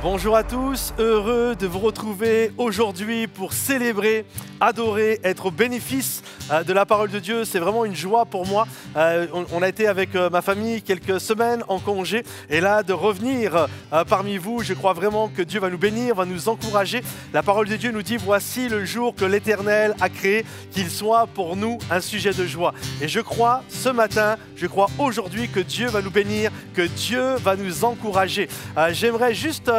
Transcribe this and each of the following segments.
Bonjour à tous, heureux de vous retrouver aujourd'hui pour célébrer, adorer, être au bénéfice de la parole de Dieu. C'est vraiment une joie pour moi. On a été avec ma famille quelques semaines en congé et là de revenir parmi vous, je crois vraiment que Dieu va nous bénir, va nous encourager. La parole de Dieu nous dit: voici le jour que l'Éternel a créé, qu'il soit pour nous un sujet de joie. Et je crois ce matin, je crois aujourd'hui que Dieu va nous bénir, que Dieu va nous encourager. J'aimerais juste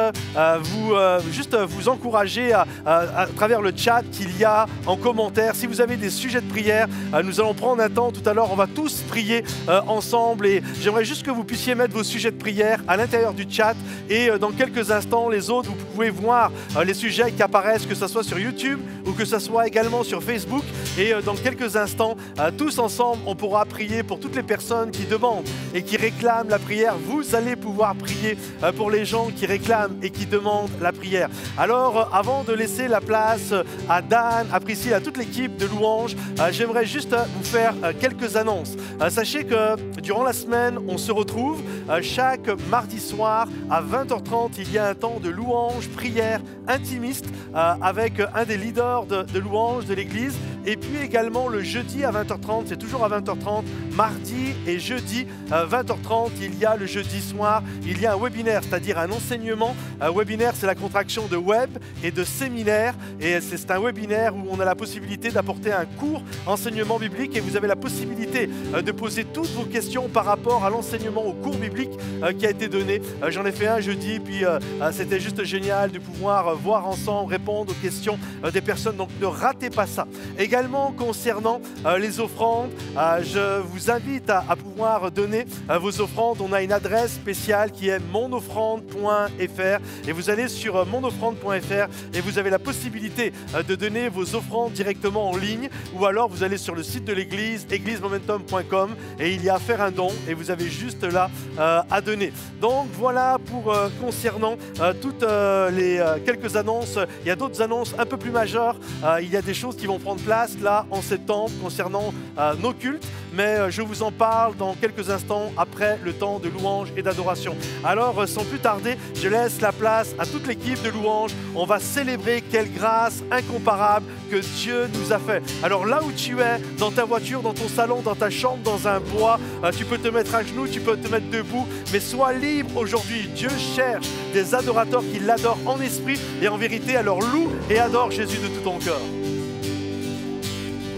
vous encourager à travers le chat qu'il y a en commentaire. Si vous avez des sujets de prière, nous allons prendre un temps tout à l'heure, on va tous prier ensemble et j'aimerais juste que vous puissiez mettre vos sujets de prière à l'intérieur du chat et dans quelques instants, les autres, vous pouvez voir les sujets qui apparaissent, que ce soit sur YouTube ou que ce soit également sur Facebook et dans quelques instants, tous ensemble, on pourra prier pour toutes les personnes qui demandent et qui réclament la prière. Vous allez pouvoir prier pour les gens qui réclament et qui demandent la prière. Alors, avant de laisser la place à Dan, à Priscille, à toute l'équipe de Louange, j'aimerais juste vous faire quelques annonces. Sachez que durant la semaine, on se retrouve chaque mardi soir à 20h30. Il y a un temps de louange, prière intimiste avec un des leaders de louange de l'église. Et puis également le jeudi à 20h30, c'est toujours à 20h30, mardi et jeudi 20h30, il y a le jeudi soir, il y a un webinaire, c'est-à-dire un enseignement. Webinaire, c'est la contraction de web et de séminaire. Et c'est un webinaire où on a la possibilité d'apporter un court enseignement biblique et vous avez la possibilité de poser toutes vos questions par rapport à l'enseignement, au cours biblique qui a été donné. J'en ai fait un jeudi, puis c'était juste génial de pouvoir voir ensemble, répondre aux questions des personnes. Donc ne ratez pas ça. Également concernant les offrandes, je vous invite à pouvoir donner vos offrandes. On a une adresse spéciale qui est monoffrande.fr et vous allez sur monoffrande.fr et vous avez la possibilité de donner vos offrandes directement en ligne ou alors vous allez sur le site de l'église, églisemomentum.com et il y a à faire un don et vous avez juste là à donner. Donc voilà pour concernant toutes les quelques annonces. Il y a d'autres annonces un peu plus majeures. Il y a des choses qui vont prendre place là en septembre concernant nos cultes, mais je vous en parle dans quelques instants après le temps de louange et d'adoration. Alors sans plus tarder, je laisse la place à toute l'équipe de louange. On va célébrer quelle grâce incomparable que Dieu nous a fait. Alors là où tu es, dans ta voiture, dans ton salon, dans ta chambre, dans un bois, tu peux te mettre à genoux, tu peux te mettre debout, mais sois libre aujourd'hui. Dieu cherche des adorateurs qui l'adorent en esprit et en vérité. Alors loue et adore Jésus de tout ton cœur.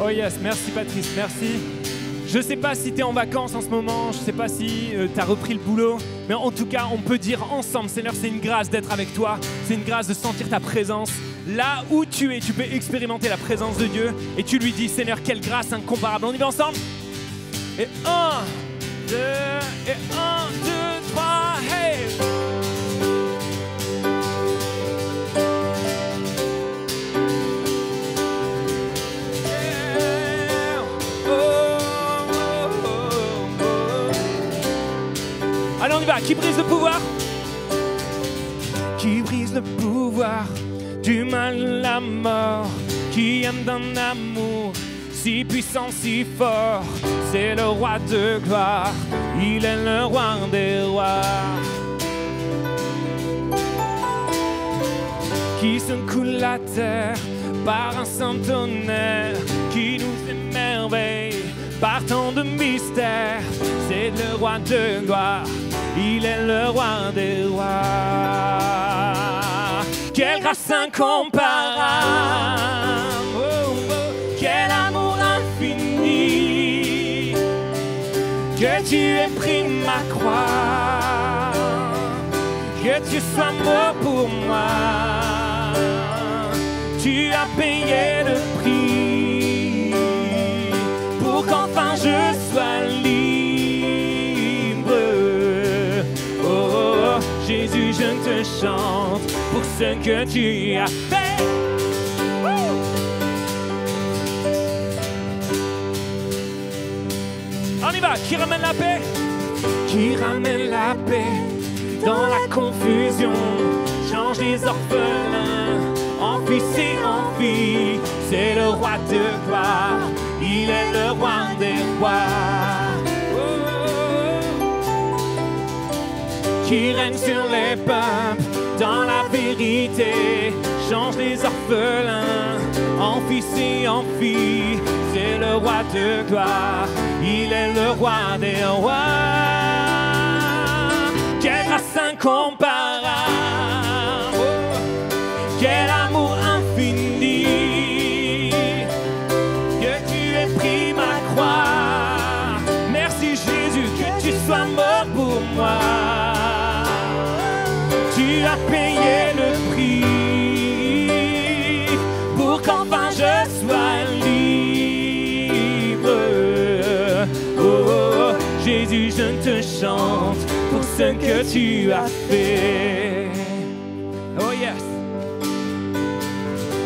Oh yes, merci Patrice, merci. Je ne sais pas si tu es en vacances en ce moment, je ne sais pas si tu as repris le boulot, mais en tout cas, on peut dire ensemble, Seigneur, c'est une grâce d'être avec toi, c'est une grâce de sentir ta présence. Là où tu es, tu peux expérimenter la présence de Dieu et tu lui dis, Seigneur, quelle grâce incomparable. On y va ensemble? Et 1, 2, et 1, 2, 3, hey! Allez, on y va. Qui brise le pouvoir? Qui brise le pouvoir du mal, la mort, qui aime d'un amour si puissant, si fort. C'est le roi de gloire, il est le roi des rois. Qui secoue la terre par un saint tonnerre, qui nous émerveille par tant de mystères. C'est le roi de gloire, il est le roi des rois. Quelle grâce incomparable, oh, oh, quel amour infini, que tu aies pris ma croix, que tu sois mort pour moi. Tu as payé le prix pour qu'enfin je sois libre. Oh, Jésus, je te chante pour ce que tu as fait. On y va, qui ramène la paix? Qui ramène la paix dans la confusion, change les orphelins en fils et en filles. C'est le roi de gloire, il est le roi des rois. qui règne sur les peuples dans la vérité, change les orphelins en fils et en filles. C'est le roi de gloire, il est le roi des rois. Quelle grâce incomparable, oh, quel amour infini, que tu aies pris ma croix. Merci Jésus que tu sois mort pour moi. Tu as payé le prix pour qu'enfin je sois libre. Oh, oh, Jésus, je te chante pour ce que tu as fait. Oh yes.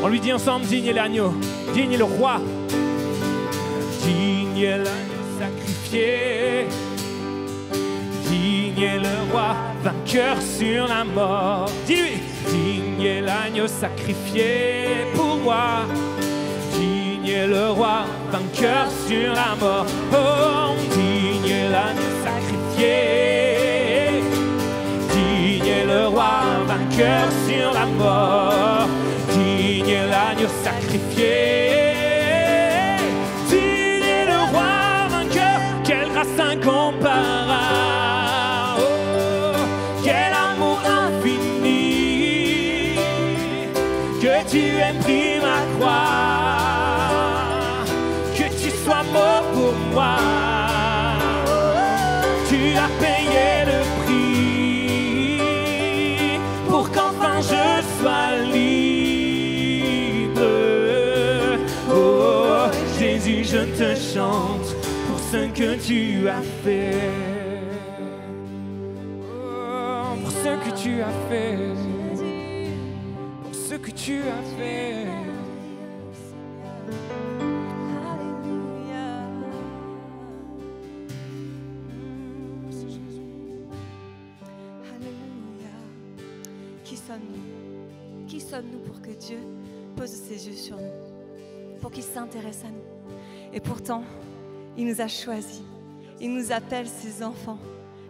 On lui dit ensemble, digne est l'agneau, digne est le roi, digne est l'agneau sacrifié, digne est le roi vainqueur sur la mort. Dis-lui, digne est l'agneau sacrifié pour moi, digne est le roi vainqueur sur la mort. Oh, digne est l'agneau sacrifié, digne est le roi vainqueur sur la mort, digne est l'agneau sacrifié, digne est le roi vainqueur. Quelle grâce incomparable, oh, quel amour infini, que tu aies pris ma croix, que tu sois mort pour moi. Tu as payé le prix pour qu'enfin je sois libre. Oh, Jésus, je te chante pour ce que tu as fait. Oh, pour ce que tu as fait. Pour ce que tu as fait. Qui sommes-nous pour que Dieu pose ses yeux sur nous, pour qu'il s'intéresse à nous? Et pourtant, il nous a choisis, il nous appelle ses enfants.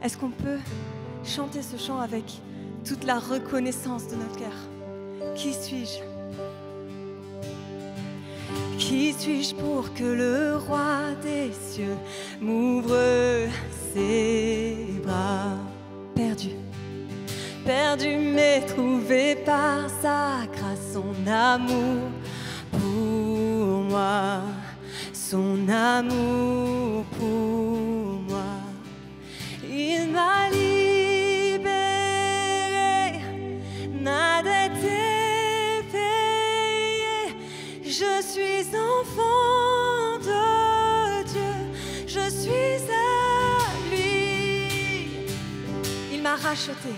Est-ce qu'on peut chanter ce chant avec toute la reconnaissance de notre cœur? Qui suis-je? Qui suis-je pour que le roi des cieux m'ouvre ses bras? Perdu mais trouvé par sa grâce, son amour pour moi, son amour pour moi. Il m'a libéré, n'a été payé. Je suis enfant de Dieu, je suis à lui. Il m'a racheté.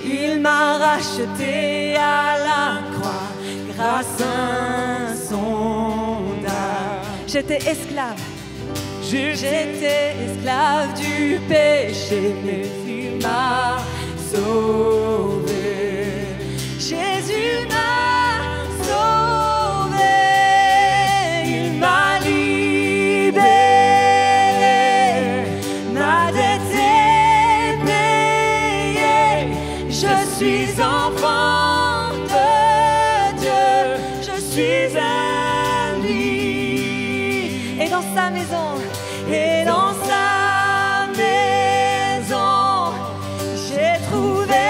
Il m'a racheté à la croix grâce insondable. J'étais esclave. J'étais esclave du péché, mais il m'a sauvé. Jésus m'a sauvé. Il m'a libéré. N'a été payé. Je suis enfant de Dieu, je suis à lui. Et dans sa maison, j'ai trouvé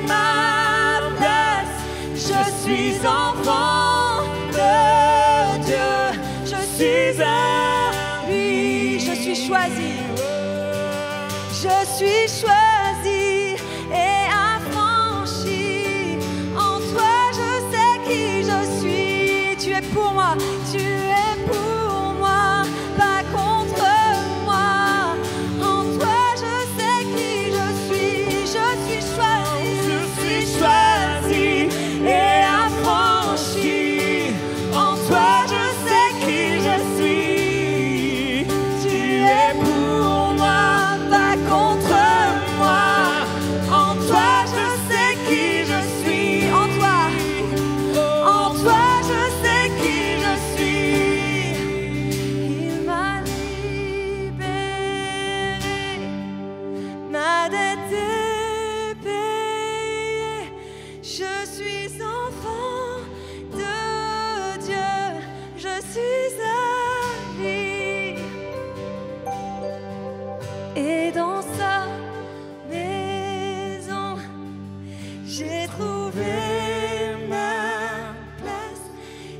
ma place. Je suis enfant de Dieu, je suis à lui. Je suis choisi, je suis choisi. Et affranchi, en toi je sais qui je suis. Tu es pour moi, tu es pour moi, pas contre moi. En toi je sais qui je suis choisi. Je suis choisi et affranchi. En toi je sais qui je suis. Tu es pour moi, pas contre moi. été payé. Je suis enfant de Dieu, je suis à lui. Et dans sa maison, j'ai trouvé ma place.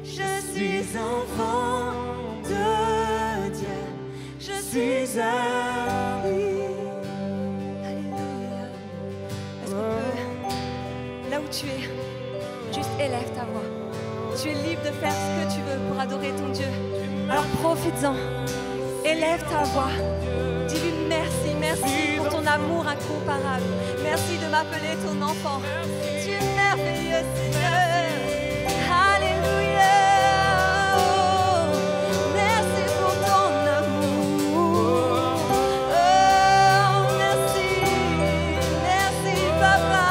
Je suis enfant de Dieu, je suis à lui. Alléluia. Est-ce qu'on peut, là où tu es, juste élève ta voix. Tu es libre de faire ce que tu veux pour adorer ton Dieu. Alors profites-en. Élève ta voix. Dis-lui merci, merci pour ton amour incomparable. Merci de m'appeler ton enfant. Tu es merveilleux, Seigneur. Alléluia. Merci pour ton amour. Oh, merci, merci, Papa.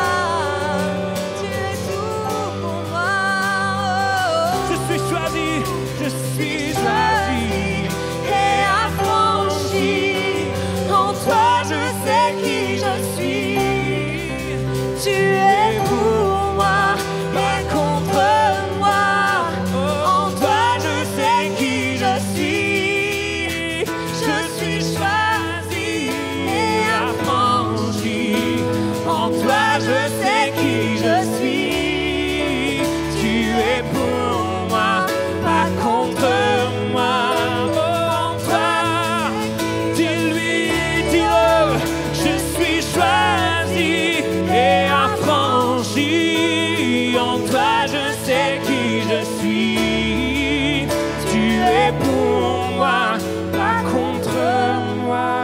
Tu es tout pour moi. Je suis choisi, je suis choisi Et affranchi. En toi, je sais qui je suis. Tu es pour moi et contre moi. En toi, je sais qui je suis. Je suis choisi et affranchi. En toi, je sais qui je suis. Tu es pour moi, pas contre moi. En toi, dis-lui, dis-le, je suis choisi et affranchi. En toi, je sais qui je suis. Tu es pour moi, pas contre moi.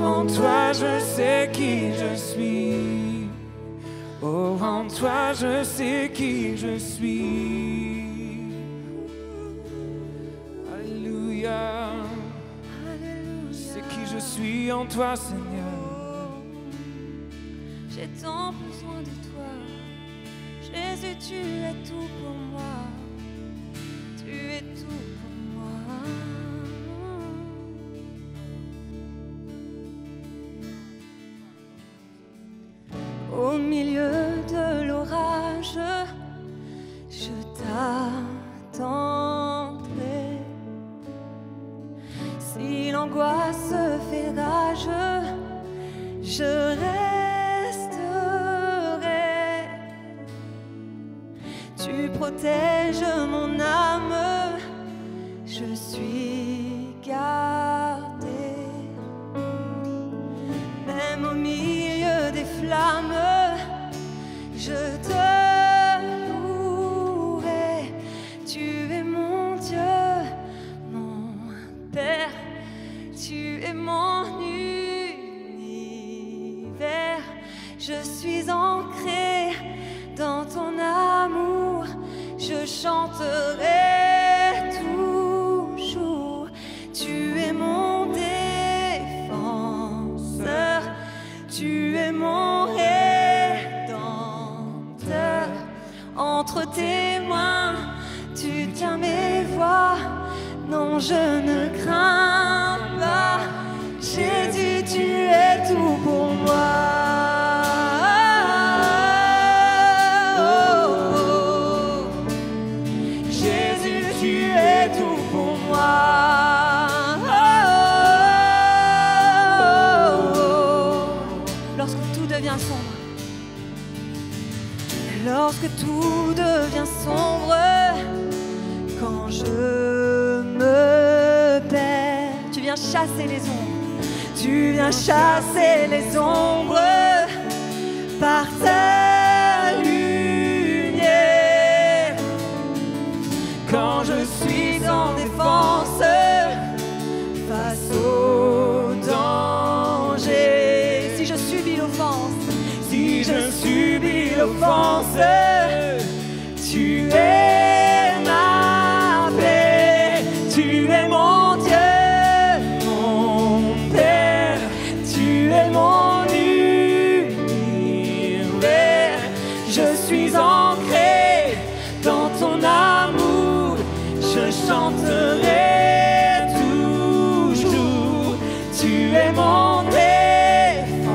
En toi, je sais qui je suis. Oh, en toi, je sais qui je suis. Alléluia. C'est qui je suis en toi, Seigneur. J'ai tant besoin de toi. Jésus, tu es tout pour moi. Tu es tout pour moi. Au milieu de l'orage, je t'attendrai. Si l'angoisse fait rage, je resterai. Tu protèges mon âme, je suis gardé. Même au milieu des flammes, je te louerai. Tu es mon Dieu, mon Père, tu es mon univers. Je suis ancré dans ton amour, je chanterai toujours. Tu es mon défenseur, tu es mon rédempteur. Entre tes mains, tu tiens mes voies. Non, je ne crains pas. Jésus, tu es tout pour moi. Oh, oh, oh. Jésus, tu es tout pour moi. Lorsque tout devient sombre, lorsque tout devient sombre, quand je me perds, tu viens chasser les ombres, tu viens chasser les ombres par ta lumière. Quand je suis en défense face au danger, si je subis l'offense, si je subis l'offense, tu es ma paix, tu es mon Dieu, mon Père, tu es mon univers. Je suis ancré dans ton amour, je chanterai toujours. Tu es mon défenseur,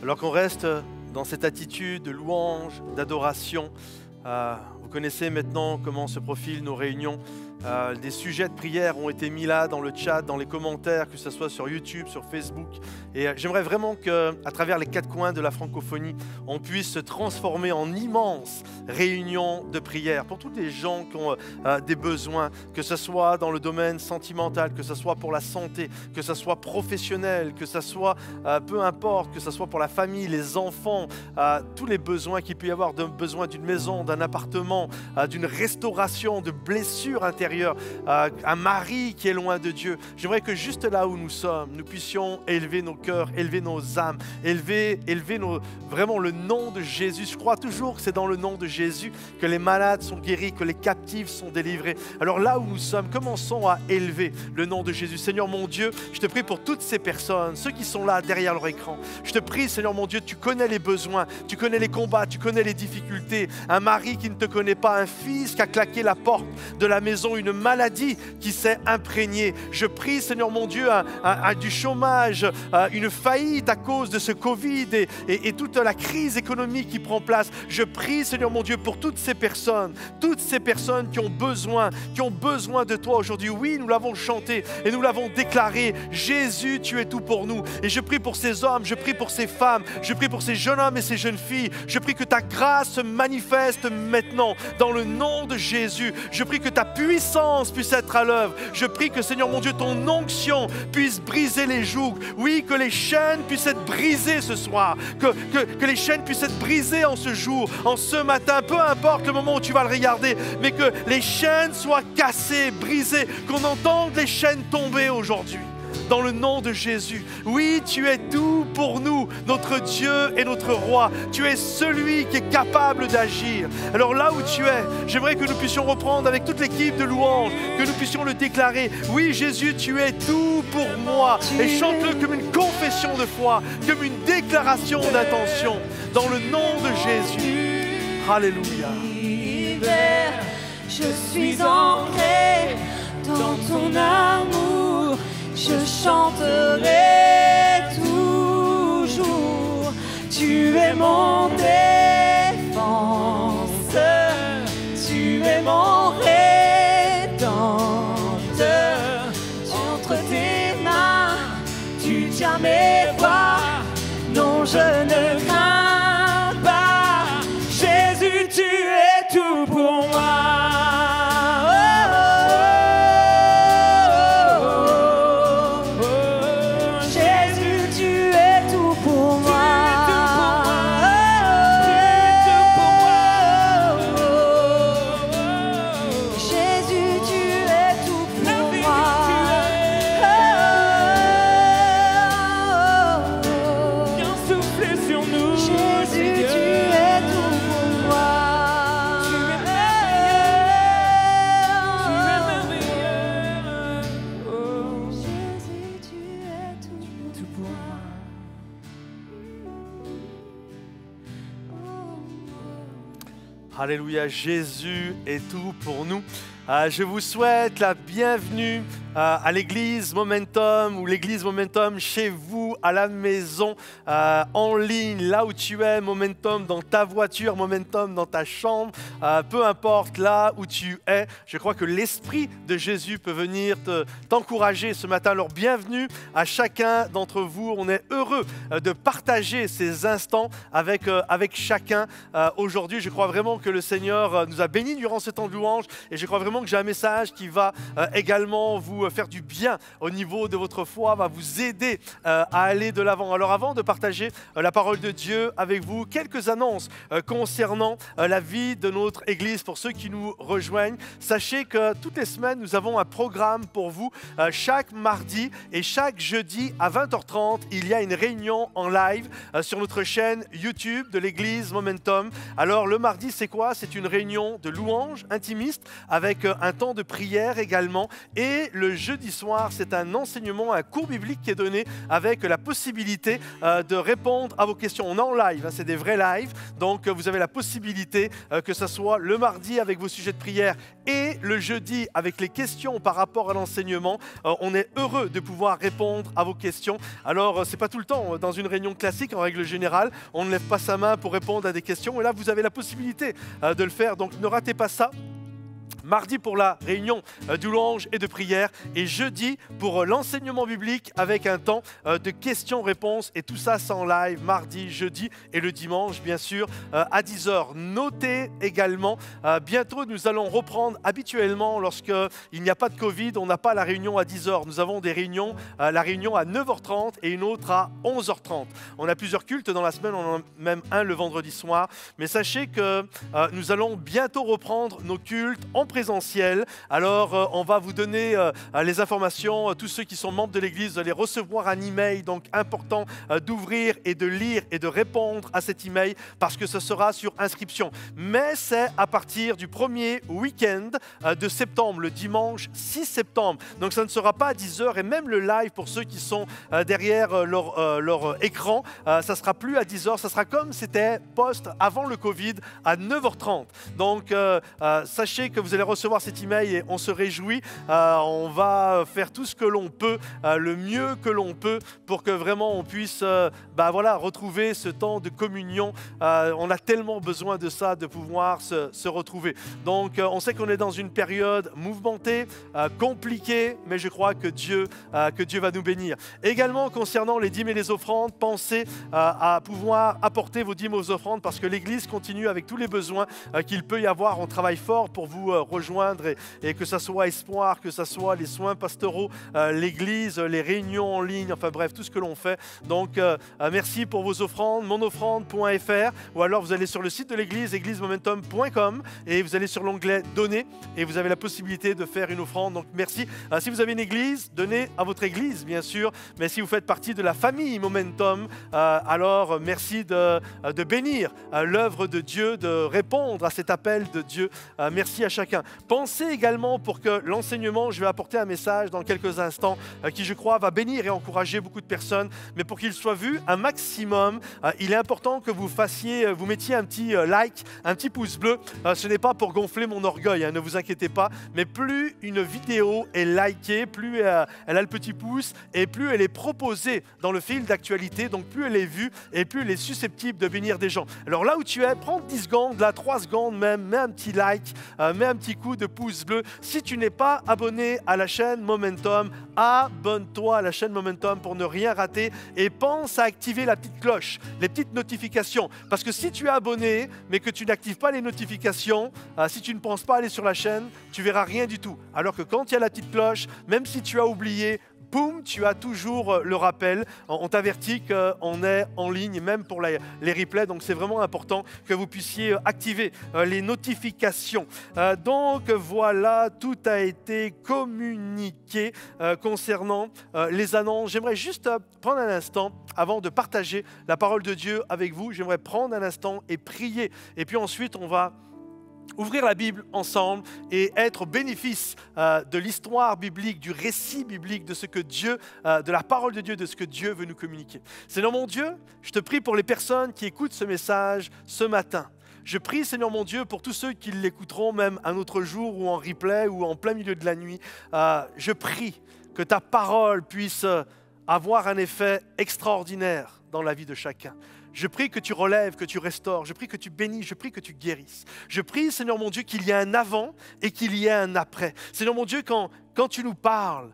Alors qu'on reste dans cette attitude de louange, d'adoration, vous connaissez maintenant comment se profilent nos réunions. Des sujets de prière ont été mis là dans le chat, dans les commentaires, que ce soit sur YouTube, sur Facebook. Et j'aimerais vraiment qu'à travers les 4 coins de la francophonie, on puisse se transformer en immense réunion de prière pour tous les gens qui ont des besoins, que ce soit dans le domaine sentimental, que ce soit pour la santé, que ce soit professionnel, que ce soit peu importe, que ce soit pour la famille, les enfants, tous les besoins qu'il peut y avoir, besoin d'une maison, d'un appartement, d'une restauration, de blessures intérieures, un mari qui est loin de Dieu. J'aimerais que juste là où nous sommes, nous puissions élever nos cœurs, élever nos âmes, élever vraiment le nom de Jésus. Je crois toujours que c'est dans le nom de Jésus que les malades sont guéris, que les captifs sont délivrés. Alors là où nous sommes, commençons à élever le nom de Jésus. Seigneur mon Dieu, je te prie pour toutes ces personnes, ceux qui sont là derrière leur écran. Je te prie, Seigneur mon Dieu, tu connais les besoins, tu connais les combats, tu connais les difficultés. Un mari qui ne te connaît pas, un fils qui a claqué la porte de la maison, une maladie qui s'est imprégnée. Je prie, Seigneur mon Dieu, du chômage, une faillite à cause de ce Covid et toute la crise économique qui prend place. Je prie, Seigneur mon Dieu, pour toutes ces personnes qui ont besoin de toi aujourd'hui. Oui, nous l'avons chanté et nous l'avons déclaré. Jésus, tu es tout pour nous. Et je prie pour ces hommes, je prie pour ces femmes, je prie pour ces jeunes hommes et ces jeunes filles. Je prie que ta grâce se manifeste maintenant dans le nom de Jésus. Je prie que ta puissance puisse être à l'œuvre. Je prie que, Seigneur mon Dieu, ton onction puisse briser les jougs. Oui, que les chaînes puissent être brisées ce soir. Que les chaînes puissent être brisées en ce jour, en ce matin, peu importe le moment où tu vas le regarder, mais que les chaînes soient cassées, brisées, qu'on entende les chaînes tomber aujourd'hui. Dans le nom de Jésus. Oui, tu es tout pour nous, notre Dieu et notre Roi. Tu es celui qui est capable d'agir. Alors là où tu es, j'aimerais que nous puissions reprendre avec toute l'équipe de louanges, que nous puissions le déclarer. Oui, Jésus, tu es tout pour moi. Et chante-le comme une confession de foi, comme une déclaration d'intention. Dans le nom de Jésus. Alléluia. Je suis ancré dans ton amour. Je chanterai toujours, tu es mon défense, tu es mon rédempteur. Entre tes mains, tu tiens mes voies, non je ne crains pas. Jésus, tu es tout pour moi. Alléluia, Jésus est tout pour nous. Je vous souhaite la bienvenue à l'église Momentum ou l'église Momentum chez vous, à la maison, en ligne, là où tu es, Momentum dans ta voiture, Momentum dans ta chambre, peu importe là où tu es. Je crois que l'Esprit de Jésus peut venir t'encourager ce matin. Alors bienvenue à chacun d'entre vous. On est heureux de partager ces instants avec chacun. Aujourd'hui, je crois vraiment que le Seigneur nous a bénis durant ce temps de louange et je crois vraiment que j'ai un message qui va également vous faire du bien au niveau de votre foi, va vous aider à aller de l'avant. Alors avant de partager la parole de Dieu avec vous, quelques annonces concernant la vie de notre Église pour ceux qui nous rejoignent. Sachez que toutes les semaines, nous avons un programme pour vous. Chaque mardi et chaque jeudi à 20h30, il y a une réunion en live sur notre chaîne YouTube de l'Église Momentum. Alors le mardi, c'est quoi? C'est une réunion de louange intimiste avec un temps de prière également. Et le jeudi soir, c'est un enseignement, un cours biblique qui est donné avec la possibilité de répondre à vos questions. On est en live, hein, c'est des vrais lives, donc vous avez la possibilité que ce soit le mardi avec vos sujets de prière et le jeudi avec les questions par rapport à l'enseignement. On est heureux de pouvoir répondre à vos questions. Alors, c'est pas tout le temps. Dans une réunion classique, en règle générale, on ne lève pas sa main pour répondre à des questions. Et là, vous avez la possibilité de le faire. Donc, ne ratez pas ça. Mardi pour la réunion de louange et de prière et jeudi pour l'enseignement biblique avec un temps de questions-réponses et tout ça c'est en live mardi, jeudi et le dimanche bien sûr à 10h. Notez également, bientôt nous allons reprendre habituellement lorsqu'il n'y a pas de Covid, on n'a pas la réunion à 10h. Nous avons des réunions, la réunion à 9h30 et une autre à 11h30. On a plusieurs cultes dans la semaine, on en a même un le vendredi soir. Mais sachez que nous allons bientôt reprendre nos cultes en présentiel. Alors, on va vous donner les informations. Tous ceux qui sont membres de l'Église, vous allez recevoir un email. Donc, important d'ouvrir et de lire et de répondre à cet email parce que ce sera sur inscription. Mais c'est à partir du premier week-end de septembre, le dimanche 6 septembre. Donc, ça ne sera pas à 10h et même le live pour ceux qui sont derrière leur écran, ça ne sera plus à 10h. Ça sera comme c'était avant le Covid à 9h30. Donc, sachez que vous allez recevoir cet email et on se réjouit. On va faire tout ce que l'on peut, le mieux que l'on peut pour que vraiment on puisse retrouver ce temps de communion. On a tellement besoin de ça, de pouvoir se retrouver. Donc on sait qu'on est dans une période mouvementée, compliquée, mais je crois que Dieu va nous bénir. Également concernant les dîmes et les offrandes, pensez à pouvoir apporter vos dîmes aux offrandes parce que l'Église continue avec tous les besoins qu'il peut y avoir. On travaille fort pour vous rejoindre et que ça soit Espoir, que ça soit les soins pastoraux, l'église, les réunions en ligne, enfin bref, tout ce que l'on fait. Donc, merci pour vos offrandes, monoffrande.fr ou alors vous allez sur le site de l'église, églisemomentum.com et vous allez sur l'onglet Donner et vous avez la possibilité de faire une offrande. Donc, merci. Si vous avez une église, donnez à votre église, bien sûr, mais si vous faites partie de la famille Momentum, alors merci de bénir l'œuvre de Dieu, de répondre à cet appel de Dieu. Merci à chacun. Pensez également pour que l'enseignement, je vais apporter un message dans quelques instants qui je crois va bénir et encourager beaucoup de personnes, mais pour qu'il soit vu un maximum, il est important que vous mettiez un petit like, un petit pouce bleu. Ce n'est pas pour gonfler mon orgueil, hein, ne vous inquiétez pas, mais plus une vidéo est likée, plus elle a le petit pouce et plus elle est proposée dans le fil d'actualité, donc plus elle est vue et plus elle est susceptible de bénir des gens. Alors là où tu es, prends 10 secondes, là 3 secondes même, mets un petit like, mets un petit coup de pouce bleu. Si tu n'es pas abonné à la chaîne Momentum, abonne-toi à la chaîne Momentum pour ne rien rater et pense à activer la petite cloche, les petites notifications. Parce que si tu es abonné, mais que tu n'actives pas les notifications, si tu ne penses pas aller sur la chaîne, tu verras rien du tout. Alors que quand il y a la petite cloche, même si tu as oublié, boum, tu as toujours le rappel. On t'avertit qu'on est en ligne, même pour les replays. Donc, c'est vraiment important que vous puissiez activer les notifications. Donc, voilà, tout a été communiqué concernant les annonces. J'aimerais juste prendre un instant, avant de partager la parole de Dieu avec vous, j'aimerais prendre un instant et prier. Et puis ensuite, on va ouvrir la Bible ensemble et être au bénéfice de l'histoire biblique, du récit biblique, de ce que Dieu, de la parole de Dieu, de ce que Dieu veut nous communiquer. Seigneur mon Dieu, je te prie pour les personnes qui écoutent ce message ce matin. Je prie, Seigneur mon Dieu, pour tous ceux qui l'écouteront même un autre jour ou en replay ou en plein milieu de la nuit. Je prie que ta parole puisse avoir un effet extraordinaire dans la vie de chacun. Je prie que tu relèves, que tu restaures. Je prie que tu bénis, je prie que tu guérisses. Je prie, Seigneur mon Dieu, qu'il y ait un avant et qu'il y ait un après. Seigneur mon Dieu, quand tu nous parles,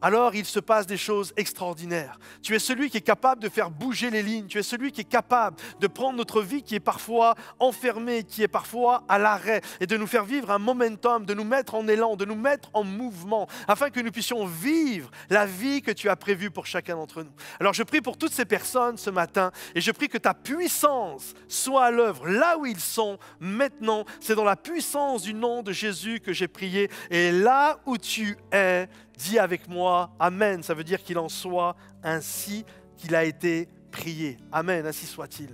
alors il se passe des choses extraordinaires. Tu es celui qui est capable de faire bouger les lignes. Tu es celui qui est capable de prendre notre vie qui est parfois enfermée, qui est parfois à l'arrêt et de nous faire vivre un momentum, de nous mettre en élan, de nous mettre en mouvement afin que nous puissions vivre la vie que tu as prévue pour chacun d'entre nous. Alors je prie pour toutes ces personnes ce matin et je prie que ta puissance soit à l'œuvre là où ils sont maintenant. C'est dans la puissance du nom de Jésus que j'ai prié et là où tu es, dis avec moi, Amen. Ça veut dire qu'il en soit ainsi qu'il a été prié. Amen, ainsi soit-il.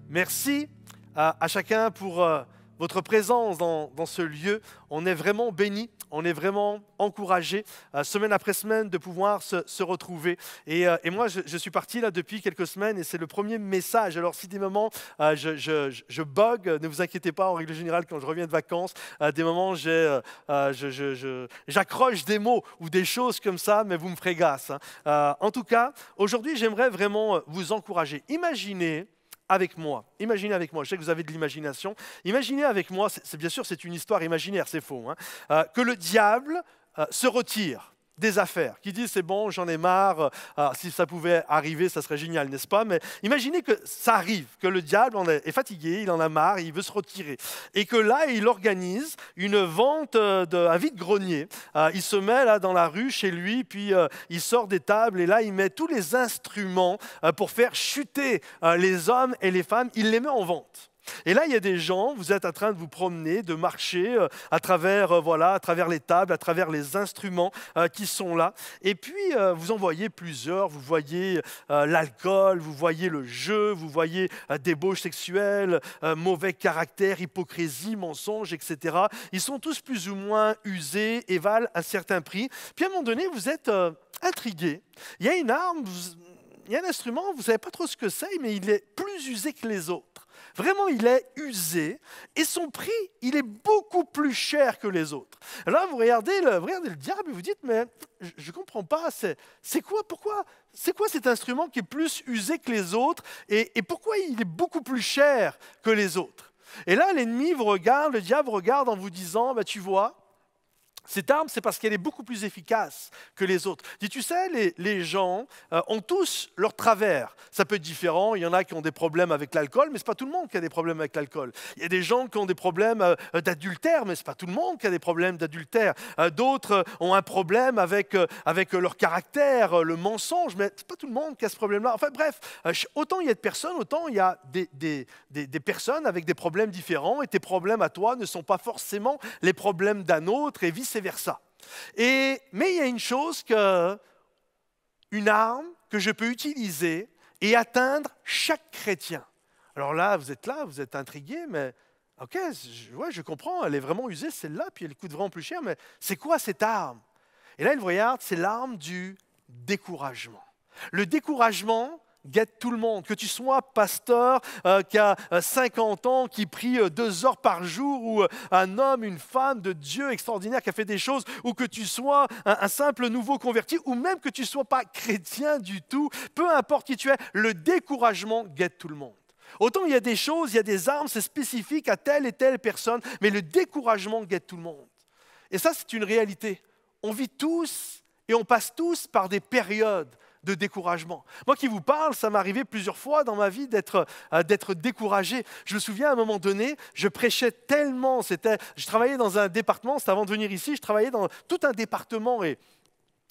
Merci à chacun pour votre présence dans ce lieu. On est vraiment bénis, on est vraiment encouragés, semaine après semaine, de pouvoir se retrouver. Et moi, je suis parti là depuis quelques semaines et c'est le premier message. Alors si des moments je bug, ne vous inquiétez pas, en règle générale, quand je reviens de vacances, des moments j'accroche des mots ou des choses comme ça, mais vous me ferez grâce. En tout cas, aujourd'hui, j'aimerais vraiment vous encourager. Imaginez avec moi, je sais que vous avez de l'imagination, imaginez avec moi, bien sûr c'est une histoire imaginaire, c'est faux, que le diable se retire des affaires, qui dit c'est bon, j'en ai marre, si ça pouvait arriver, ça serait génial, n'est-ce pas? Mais imaginez que ça arrive, que le diable est fatigué, il en a marre, il veut se retirer. Et que là, il organise une vente d'un vide-grenier. Il se met là dans la rue chez lui, puis il sort des tables, et là, il met tous les instruments pour faire chuter les hommes et les femmes, il les met en vente. Et là, il y a des gens, vous êtes en train de vous promener, de marcher à travers les tables, à travers les instruments qui sont là. Et puis, vous en voyez plusieurs. Vous voyez l'alcool, vous voyez le jeu, vous voyez débauche sexuelle, mauvais caractère, hypocrisie, mensonge, etc. Ils sont tous plus ou moins usés et valent un certain prix. Puis à un moment donné, vous êtes intrigué. Il y a une arme, il y a un instrument, vous ne savez pas trop ce que c'est, mais il est plus usé que les autres. Vraiment, il est usé et son prix, il est beaucoup plus cher que les autres. Alors là, vous regardez le diable et vous dites, mais je ne comprends pas, c'est quoi cet instrument qui est plus usé que les autres et pourquoi il est beaucoup plus cher que les autres? Et là, l'ennemi vous regarde, le diable vous regarde en vous disant, tu vois, cette arme, c'est parce qu'elle est beaucoup plus efficace que les autres. Tu sais, les gens ont tous leurs travers. Ça peut être différent. Il y en a qui ont des problèmes avec l'alcool, mais ce n'est pas tout le monde qui a des problèmes avec l'alcool. Il y a des gens qui ont des problèmes d'adultère, mais ce n'est pas tout le monde qui a des problèmes d'adultère. D'autres ont un problème avec leur caractère, le mensonge, mais ce n'est pas tout le monde qui a ce problème-là. Enfin bref, autant il y a de personnes, autant il y a des personnes avec des problèmes différents, et tes problèmes à toi ne sont pas forcément les problèmes d'un autre, et vice-versa. Mais il y a une chose, une arme que je peux utiliser et atteindre chaque chrétien. Alors là, vous êtes intrigué, mais ok, je comprends, elle est vraiment usée, celle-là, puis elle coûte vraiment plus cher, mais c'est quoi cette arme? Et là, il regarde, c'est l'arme du découragement. Le découragement guette tout le monde. Que tu sois pasteur qui a 50 ans, qui prie 2 heures par jour, ou un homme, une femme de Dieu extraordinaire qui a fait des choses, ou que tu sois un simple nouveau converti, ou même que tu ne sois pas chrétien du tout, peu importe qui tu es, le découragement guette tout le monde. Autant il y a des choses, il y a des armes, c'est spécifique à telle et telle personne, mais le découragement guette tout le monde. Et ça, c'est une réalité. On vit tous et on passe tous par des périodes de découragement. Moi qui vous parle, ça m'est arrivé plusieurs fois dans ma vie d'être découragé. Je me souviens à un moment donné, je prêchais tellement, je travaillais dans un département, c'était avant de venir ici, je travaillais dans tout un département et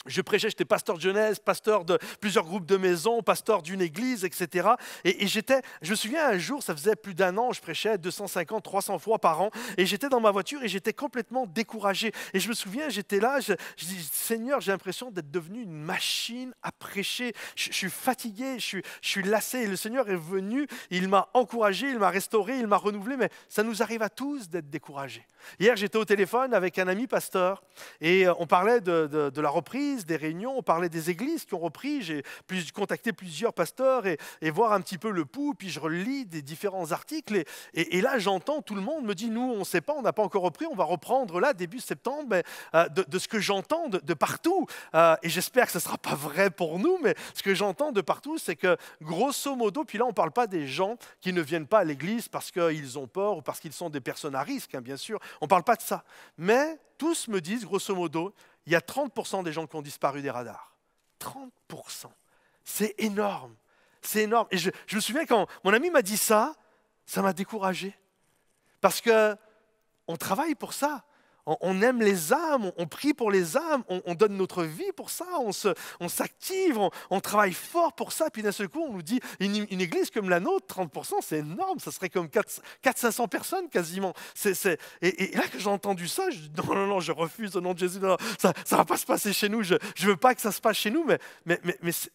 je prêchais, j'étais pasteur de jeunesse, pasteur de plusieurs groupes de maisons, pasteur d'une église, etc. Et je me souviens un jour, ça faisait plus d'1 an, je prêchais 250, 300 fois par an, et j'étais dans ma voiture et j'étais complètement découragé. Et je me souviens, j'étais là, je dis, Seigneur, j'ai l'impression d'être devenu une machine à prêcher. Je suis fatigué, je suis lassé. Et le Seigneur est venu, il m'a encouragé, il m'a restauré, il m'a renouvelé, mais ça nous arrive à tous d'être découragés. Hier, j'étais au téléphone avec un ami pasteur et on parlait de la reprise, des réunions, on parlait des églises qui ont repris. J'ai contacté plusieurs pasteurs et voir un petit peu le pouls, puis je relis des différents articles et là j'entends, tout le monde me dit, nous on ne sait pas, on n'a pas encore repris, on va reprendre là début septembre, mais de ce que j'entends de partout, et j'espère que ce ne sera pas vrai pour nous, mais ce que j'entends de partout, c'est que grosso modo, puis là on ne parle pas des gens qui ne viennent pas à l'église parce qu'ils ont peur ou parce qu'ils sont des personnes à risque, bien sûr, on ne parle pas de ça, mais tous me disent grosso modo, il y a 30% des gens qui ont disparu des radars. 30%. C'est énorme. C'est énorme. Et je me souviens quand mon ami m'a dit ça, ça m'a découragé. Parce qu'on travaille pour ça. On aime les âmes, on prie pour les âmes, on donne notre vie pour ça, on s'active, on travaille fort pour ça. Puis d'un seul coup, on nous dit, une église comme la nôtre, 30%, c'est énorme, ça serait comme 400-500 personnes quasiment. Et là que j'ai entendu ça, je dis, non, je refuse au nom de Jésus, non, ça ne va pas se passer chez nous, je ne veux pas que ça se passe chez nous, mais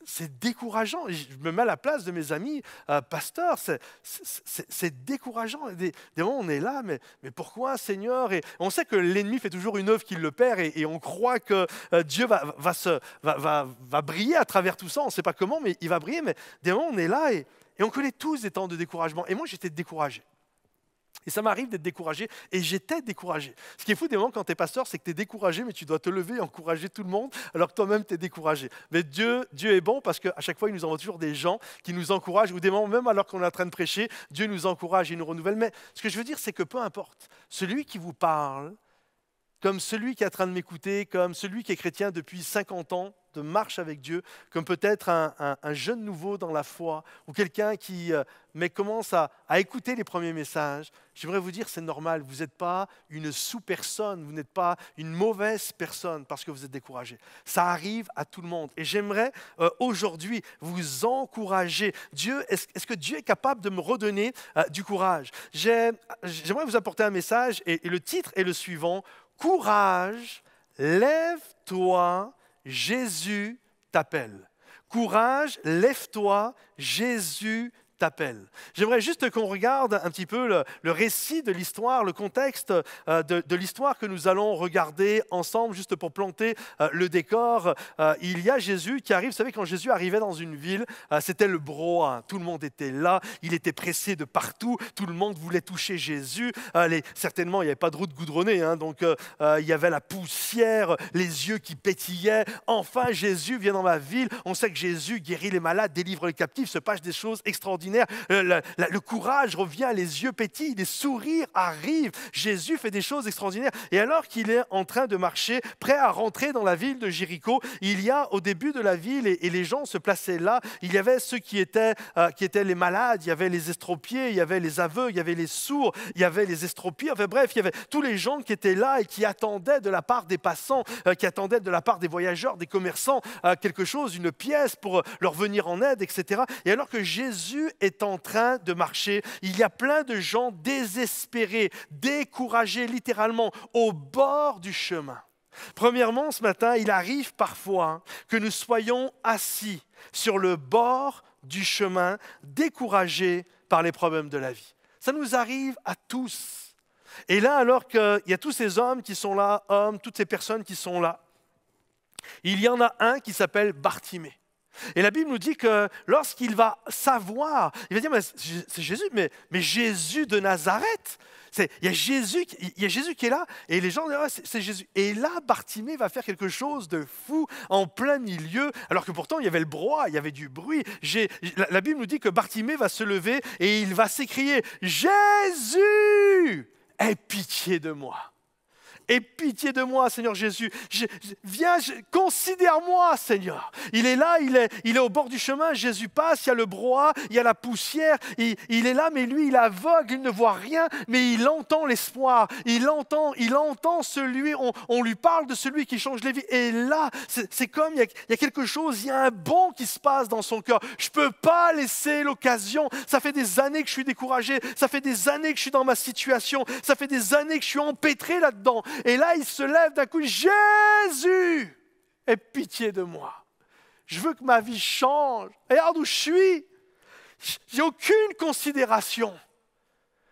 c'est décourageant. Je me mets à la place de mes amis pasteurs, c'est décourageant. Des moments, on est là, mais pourquoi, Seigneur? Et on sait que l'ennemi fait toujours une œuvre qui le perd et on croit que Dieu va briller à travers tout ça. On ne sait pas comment, mais il va briller. Mais des moments, on est là et on connaît tous des temps de découragement. Et moi, j'étais découragé. Et ça m'arrive d'être découragé, et j'étais découragé. Ce qui est fou des moments quand tu es pasteur, c'est que tu es découragé, mais tu dois te lever et encourager tout le monde, alors que toi-même tu es découragé. Mais Dieu est bon parce qu'à chaque fois, il nous envoie toujours des gens qui nous encouragent, ou des moments, même alors qu'on est en train de prêcher, Dieu nous encourage et nous renouvelle. Mais ce que je veux dire, c'est que peu importe, celui qui vous parle, comme celui qui est en train de m'écouter, comme celui qui est chrétien depuis 50 ans, de marche avec Dieu, comme peut-être un jeune nouveau dans la foi, ou quelqu'un qui commence à écouter les premiers messages, j'aimerais vous dire, c'est normal, vous n'êtes pas une sous-personne, vous n'êtes pas une mauvaise personne parce que vous êtes découragé. Ça arrive à tout le monde. Et j'aimerais aujourd'hui vous encourager. Est-ce que Dieu est capable de me redonner du courage? J'aimerais vous apporter un message, et le titre est le suivant: Courage, lève-toi, Jésus t'appelle. Courage, lève-toi, Jésus t'appelle. J'aimerais juste qu'on regarde un petit peu le récit de l'histoire, le contexte de l'histoire que nous allons regarder ensemble, juste pour planter le décor. Il y a Jésus qui arrive. Vous savez, quand Jésus arrivait dans une ville, c'était le brouhaha. Tout le monde était là, il était pressé de partout, tout le monde voulait toucher Jésus. Certainement, il n'y avait pas de route goudronnée, donc il y avait la poussière, les yeux qui pétillaient. Enfin, Jésus vient dans ma ville. On sait que Jésus guérit les malades, délivre les captifs, se passe des choses extraordinaires. Le courage revient, les yeux pétillent, les sourires arrivent. Jésus fait des choses extraordinaires. Et alors qu'il est en train de marcher, prêt à rentrer dans la ville de Jéricho, il y a au début de la ville, et les gens se plaçaient là, il y avait ceux qui étaient les malades, il y avait les estropiés, il y avait les aveugles, il y avait les sourds, il y avait les estropiés. Enfin bref, il y avait tous les gens qui étaient là et qui attendaient de la part des passants, qui attendaient de la part des voyageurs, des commerçants, quelque chose, une pièce pour leur venir en aide, etc. Et alors que Jésus est en train de marcher, il y a plein de gens désespérés, découragés littéralement, au bord du chemin. Premièrement, ce matin, il arrive parfois que nous soyons assis sur le bord du chemin, découragés par les problèmes de la vie. Ça nous arrive à tous. Et là, alors qu'il y a tous ces hommes qui sont là, toutes ces personnes qui sont là, il y en a un qui s'appelle Bartimée. Et la Bible nous dit que lorsqu'il va savoir, il va dire, mais c'est Jésus, mais Jésus de Nazareth, il y a Jésus qui est là, et les gens disent, ouais, c'est Jésus. Et là, Bartimée va faire quelque chose de fou en plein milieu, alors que pourtant il y avait le brouhaha, il y avait du bruit. La Bible nous dit que Bartimée va se lever et il va s'écrier, Jésus, aie pitié de moi. Aie pitié de moi, Seigneur Jésus. Viens, considère-moi, Seigneur. Il est là, il est au bord du chemin. Jésus passe, il y a le brouhaha, il y a la poussière. Il est là, mais lui, il est aveugle, il ne voit rien, mais il entend l'espoir. Il entend celui, on lui parle de celui qui change les vies. Et là, c'est comme, il y a quelque chose, il y a un bond qui se passe dans son cœur. Je ne peux pas laisser l'occasion. Ça fait des années que je suis découragé. Ça fait des années que je suis dans ma situation. Ça fait des années que je suis empêtré là-dedans. Et là, il se lève d'un coup, Jésus, aie pitié de moi. Je veux que ma vie change. Regarde où je suis. J'ai aucune considération.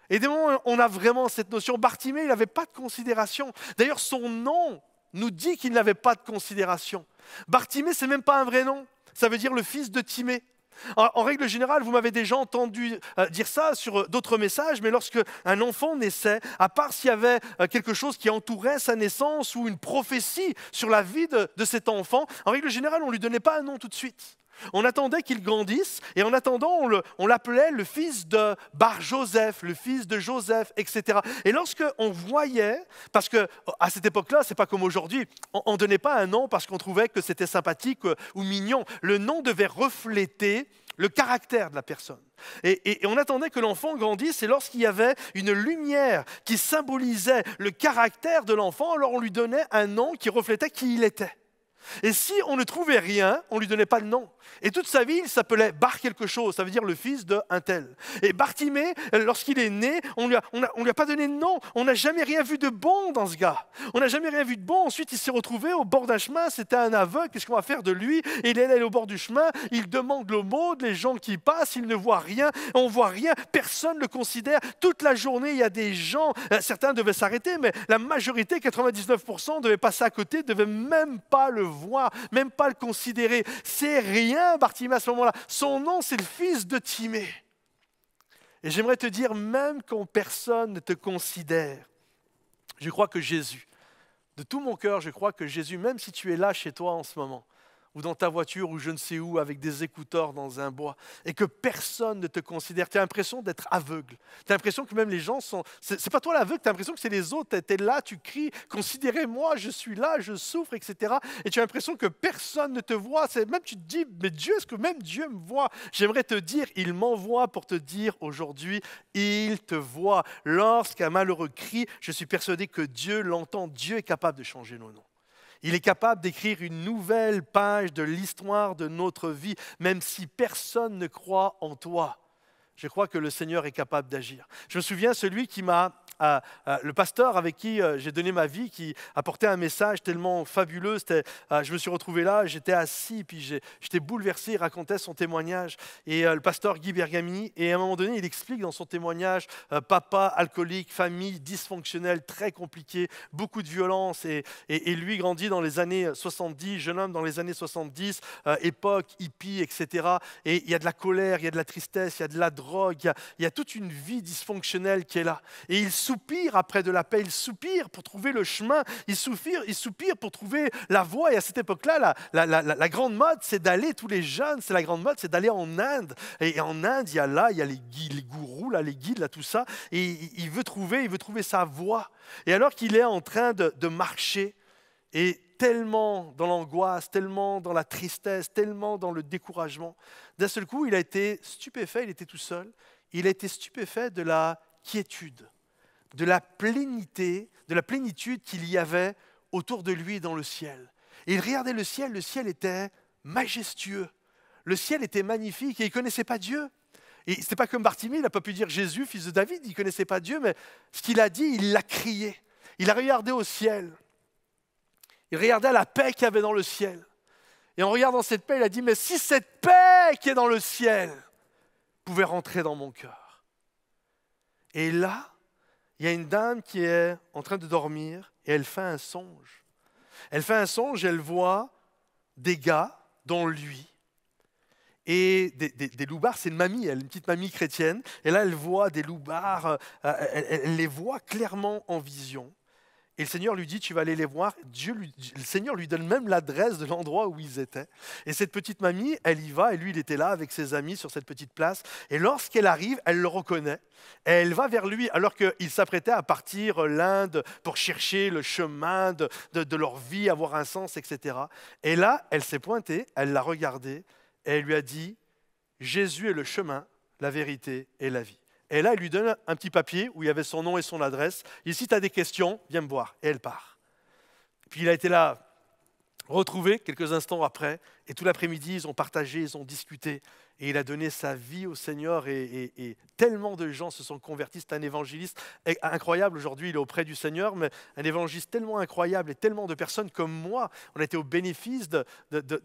Et des moments, on a vraiment cette notion. Bartimée, il n'avait pas de considération. D'ailleurs, son nom nous dit qu'il n'avait pas de considération. Bartimée, ce n'est même pas un vrai nom. Ça veut dire le fils de Timée. En règle générale, vous m'avez déjà entendu dire ça sur d'autres messages, mais lorsque un enfant naissait, à part s'il y avait quelque chose qui entourait sa naissance ou une prophétie sur la vie de cet enfant, en règle générale, on ne lui donnait pas un nom tout de suite. On attendait qu'il grandisse et en attendant, on l'appelait le fils de Bar-Joseph, le fils de Joseph, etc. Et lorsqu'on voyait, parce qu'à cette époque-là, ce n'est pas comme aujourd'hui, on ne donnait pas un nom parce qu'on trouvait que c'était sympathique ou mignon. Le nom devait refléter le caractère de la personne. Et on attendait que l'enfant grandisse, et lorsqu'il y avait une lumière qui symbolisait le caractère de l'enfant, alors on lui donnait un nom qui reflétait qui il était. Et si on ne trouvait rien, on ne lui donnait pas de nom. Et toute sa vie, il s'appelait Bar quelque chose, ça veut dire le fils de un tel. Et Bartimée, lorsqu'il est né, on lui a pas donné de nom. On n'a jamais rien vu de bon dans ce gars. On n'a jamais rien vu de bon. Ensuite, il s'est retrouvé au bord d'un chemin, c'était un aveugle, qu'est-ce qu'on va faire de lui? Et il est allé au bord du chemin, il demande l'aumône, les gens qui passent, il ne voit rien, on ne voit rien, personne ne le considère. Toute la journée, il y a des gens, certains devaient s'arrêter, mais la majorité, 99%, devaient passer à côté, ne devaient même pas le voir, même pas le considérer. C'est rien, Bartimée, à ce moment-là. Son nom, c'est le fils de Timée. Et j'aimerais te dire, même quand personne ne te considère, je crois que Jésus, de tout mon cœur, je crois que Jésus, même si tu es là chez toi en ce moment, ou dans ta voiture, ou je ne sais où, avec des écouteurs dans un bois, et que personne ne te considère, tu as l'impression d'être aveugle. Tu as l'impression que même les gens sont... C'est pas toi l'aveugle, tu as l'impression que c'est les autres. Tu es là, tu cries, considérez-moi, je suis là, je souffre, etc. Et tu as l'impression que personne ne te voit. Même tu te dis, mais Dieu, est-ce que même Dieu me voit? J'aimerais te dire, il m'envoie pour te dire aujourd'hui, il te voit. Lorsqu'un malheureux crie, je suis persuadé que Dieu l'entend. Dieu est capable de changer nos noms. Il est capable d'écrire une nouvelle page de l'histoire de notre vie, même si personne ne croit en toi. Je crois que le Seigneur est capable d'agir. Je me souviens, celui qui m'a... le pasteur avec qui j'ai donné ma vie, qui apportait un message tellement fabuleux, je me suis retrouvé là, j'étais assis, puis j'étais bouleversé, il racontait son témoignage. Et le pasteur Guy Bergamini, et à un moment donné, il explique dans son témoignage, papa alcoolique, famille dysfonctionnelle, très compliquée, beaucoup de violence, et lui grandit dans les années 70, jeune homme dans les années 70, époque hippie, etc. Et il y a de la colère, il y a de la tristesse, il y a de la drogue, il y a toute une vie dysfonctionnelle qui est là. Et il soupire après de la paix, il soupire pour trouver le chemin, il soupire pour trouver la voie. Et à cette époque-là, la grande mode, c'est d'aller, tous les jeunes, c'est la grande mode, c'est d'aller en Inde. Et en Inde, il y a les gourous, là, les guides, là, tout ça. Et il veut trouver sa voie. Et alors qu'il est en train de marcher, et tellement dans l'angoisse, tellement dans la tristesse, tellement dans le découragement, d'un seul coup, il a été stupéfait, il était tout seul, il a été stupéfait de la quiétude, de la plénitude qu'il y avait autour de lui dans le ciel. Et il regardait le ciel était majestueux, le ciel était magnifique et il ne connaissait pas Dieu. Et ce n'était pas comme Bartimée, il n'a pas pu dire Jésus, fils de David, il ne connaissait pas Dieu, mais ce qu'il a dit, il l'a crié. Il a regardé au ciel. Il regardait la paix qu'il y avait dans le ciel. Et en regardant cette paix, il a dit, mais si cette paix qui est dans le ciel pouvait rentrer dans mon cœur. Et là, il y a une dame qui est en train de dormir et elle fait un songe. Elle fait un songe et elle voit des gars, dont lui, et des loupards, c'est une mamie, une petite mamie chrétienne. Et là, elle voit des loupards, elle les voit clairement en vision. Et le Seigneur lui dit, tu vas aller les voir. Le Seigneur lui donne même l'adresse de l'endroit où ils étaient. Et cette petite mamie, elle y va, et lui, il était là avec ses amis sur cette petite place. Et lorsqu'elle arrive, elle le reconnaît. Et elle va vers lui, alors qu'il s'apprêtait à partir l'Inde pour chercher le chemin de leur vie, avoir un sens, etc. Et là, elle s'est pointée, elle l'a regardé, et elle lui a dit, Jésus est le chemin, la vérité et la vie. Et là, il lui donne un petit papier où il y avait son nom et son adresse. Et si tu as des questions, viens me voir. Et elle part. Puis il a été là, retrouvé quelques instants après. Et tout l'après-midi, ils ont partagé, ils ont discuté. Et il a donné sa vie au Seigneur. Et tellement de gens se sont convertis. C'est un évangéliste incroyable. Aujourd'hui, il est auprès du Seigneur. Mais un évangéliste tellement incroyable. Et tellement de personnes comme moi, on a été au bénéfice de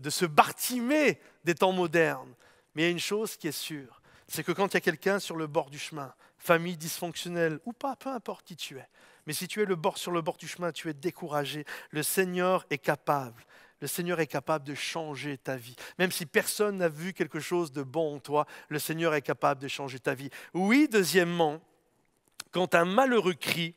ce Bartimée des temps modernes. Mais il y a une chose qui est sûre. C'est que quand il y a quelqu'un sur le bord du chemin, famille dysfonctionnelle ou pas, peu importe qui tu es, mais si tu es sur le bord du chemin, tu es découragé, le Seigneur est capable. Le Seigneur est capable de changer ta vie. Même si personne n'a vu quelque chose de bon en toi, le Seigneur est capable de changer ta vie. Oui, deuxièmement, quand un malheureux crie,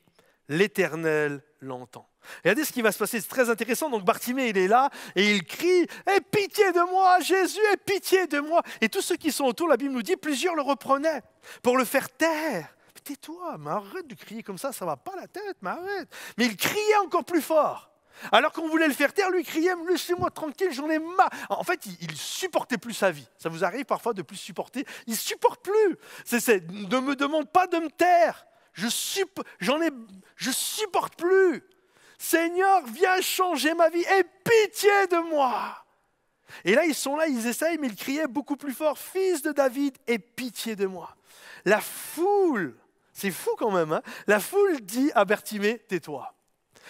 l'Éternel l'entend. Regardez ce qui va se passer, c'est très intéressant. Donc Bartimée, il est là et il crie « Aie pitié de moi, Jésus, aie pitié de moi !» Et tous ceux qui sont autour, la Bible nous dit, plusieurs le reprenaient pour le faire taire. « Mais tais-toi, mais arrête de crier comme ça ne va pas la tête, mais arrête !» Mais il criait encore plus fort. Alors qu'on voulait le faire taire, lui criait « Laissez-moi tranquille, j'en ai marre ». En fait, il supportait plus sa vie. Ça vous arrive parfois de plus supporter? Il ne supporte plus. Ne me demande pas de me taire. Je supporte plus. Seigneur, viens changer ma vie. Aie pitié de moi. Et là, ils sont là, ils essayent, mais ils criaient beaucoup plus fort « Fils de David, aie pitié de moi ». La foule, c'est fou quand même, hein? La foule dit à Bartimée « Tais-toi ».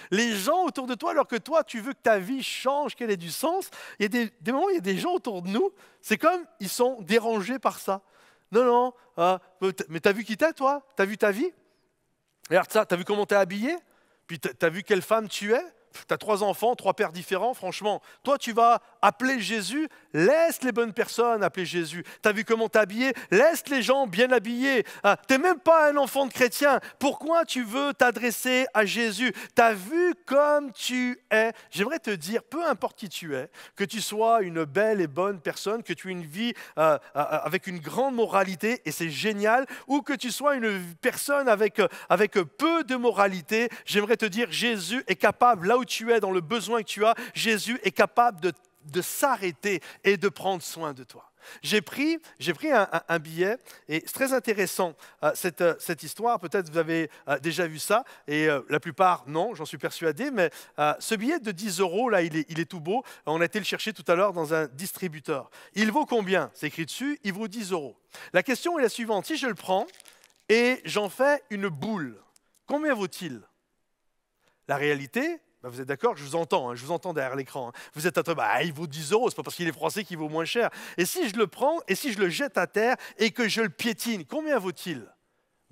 Les gens autour de toi, alors que toi, tu veux que ta vie change, qu'elle ait du sens, il y a des moments, il y a des gens autour de nous, c'est comme ils sont dérangés par ça. Non, mais t'as vu qui t'es, toi? T'as vu ta vie? Regarde ça, t'as vu comment t'es habillé? Puis t'as vu quelle femme tu es? T'as 3 enfants, 3 pères différents, franchement. Toi, tu vas appeler Jésus, laisse les bonnes personnes appeler Jésus. T'as vu comment t'es habillé? Laisse les gens bien habillés. T'es même pas un enfant de chrétien. Pourquoi tu veux t'adresser à Jésus? T'as vu comme tu es? J'aimerais te dire, peu importe qui tu es, que tu sois une belle et bonne personne, que tu aies une vie avec une grande moralité, et c'est génial, ou que tu sois une personne avec peu de moralité, j'aimerais te dire, Jésus est capable, là où tu es, dans le besoin que tu as, Jésus est capable de s'arrêter et de prendre soin de toi. J'ai pris un billet, et c'est très intéressant cette histoire, peut-être vous avez déjà vu ça, et la plupart non, j'en suis persuadé, mais ce billet de 10 €, là il est tout beau, on a été le chercher tout à l'heure dans un distributeur. Il vaut combien? C'est écrit dessus, il vaut 10 €. La question est la suivante, si je le prends et j'en fais une boule, combien vaut-il? La réalité, vous êtes d'accord, je vous entends derrière l'écran. Vous êtes à toi, il vaut 10 €, c'est pas parce qu'il est français qu'il vaut moins cher. Et si je le prends, et si je le jette à terre et que je le piétine, combien vaut-il?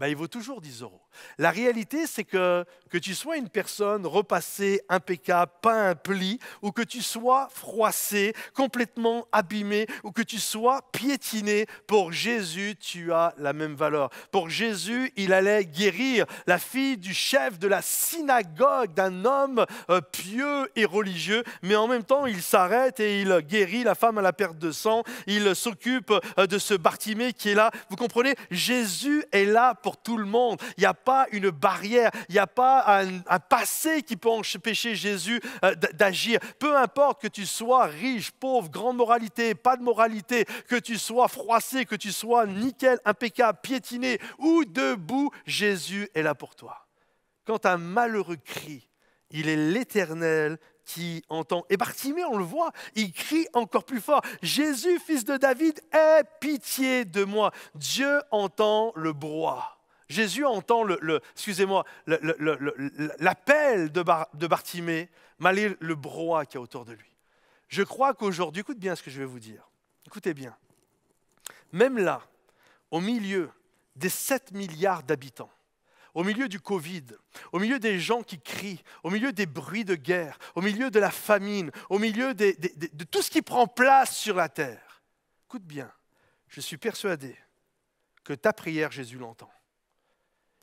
Il vaut toujours 10 €. La réalité, c'est que tu sois une personne repassée, impeccable, pas un pli, ou que tu sois froissé, complètement abîmé, ou que tu sois piétiné, pour Jésus, tu as la même valeur. Pour Jésus, il allait guérir la fille du chef de la synagogue, d'un homme pieux et religieux, mais en même temps, il s'arrête et il guérit la femme à la perte de sang, il s'occupe de ce Bartimée qui est là. Vous comprenez, Jésus est là pour tout le monde. Il n'y a pas une barrière, il n'y a pas un passé qui peut empêcher Jésus d'agir. Peu importe que tu sois riche, pauvre, grande moralité, pas de moralité, que tu sois froissé, que tu sois nickel, impeccable, piétiné ou debout, Jésus est là pour toi. Quand un malheureux crie, il est l'Éternel qui entend. Et Bartimée, on le voit, il crie encore plus fort. Jésus, fils de David, aie pitié de moi. Dieu entend le brouhaha. Jésus entend l'appel de Bartimée, malgré le brouhaha qu'il y a autour de lui. Je crois qu'aujourd'hui, écoute bien ce que je vais vous dire. Écoutez bien. Même là, au milieu des 7 milliards d'habitants, au milieu du Covid, au milieu des gens qui crient, au milieu des bruits de guerre, au milieu de la famine, au milieu de tout ce qui prend place sur la terre, écoute bien, je suis persuadé que ta prière, Jésus l'entend.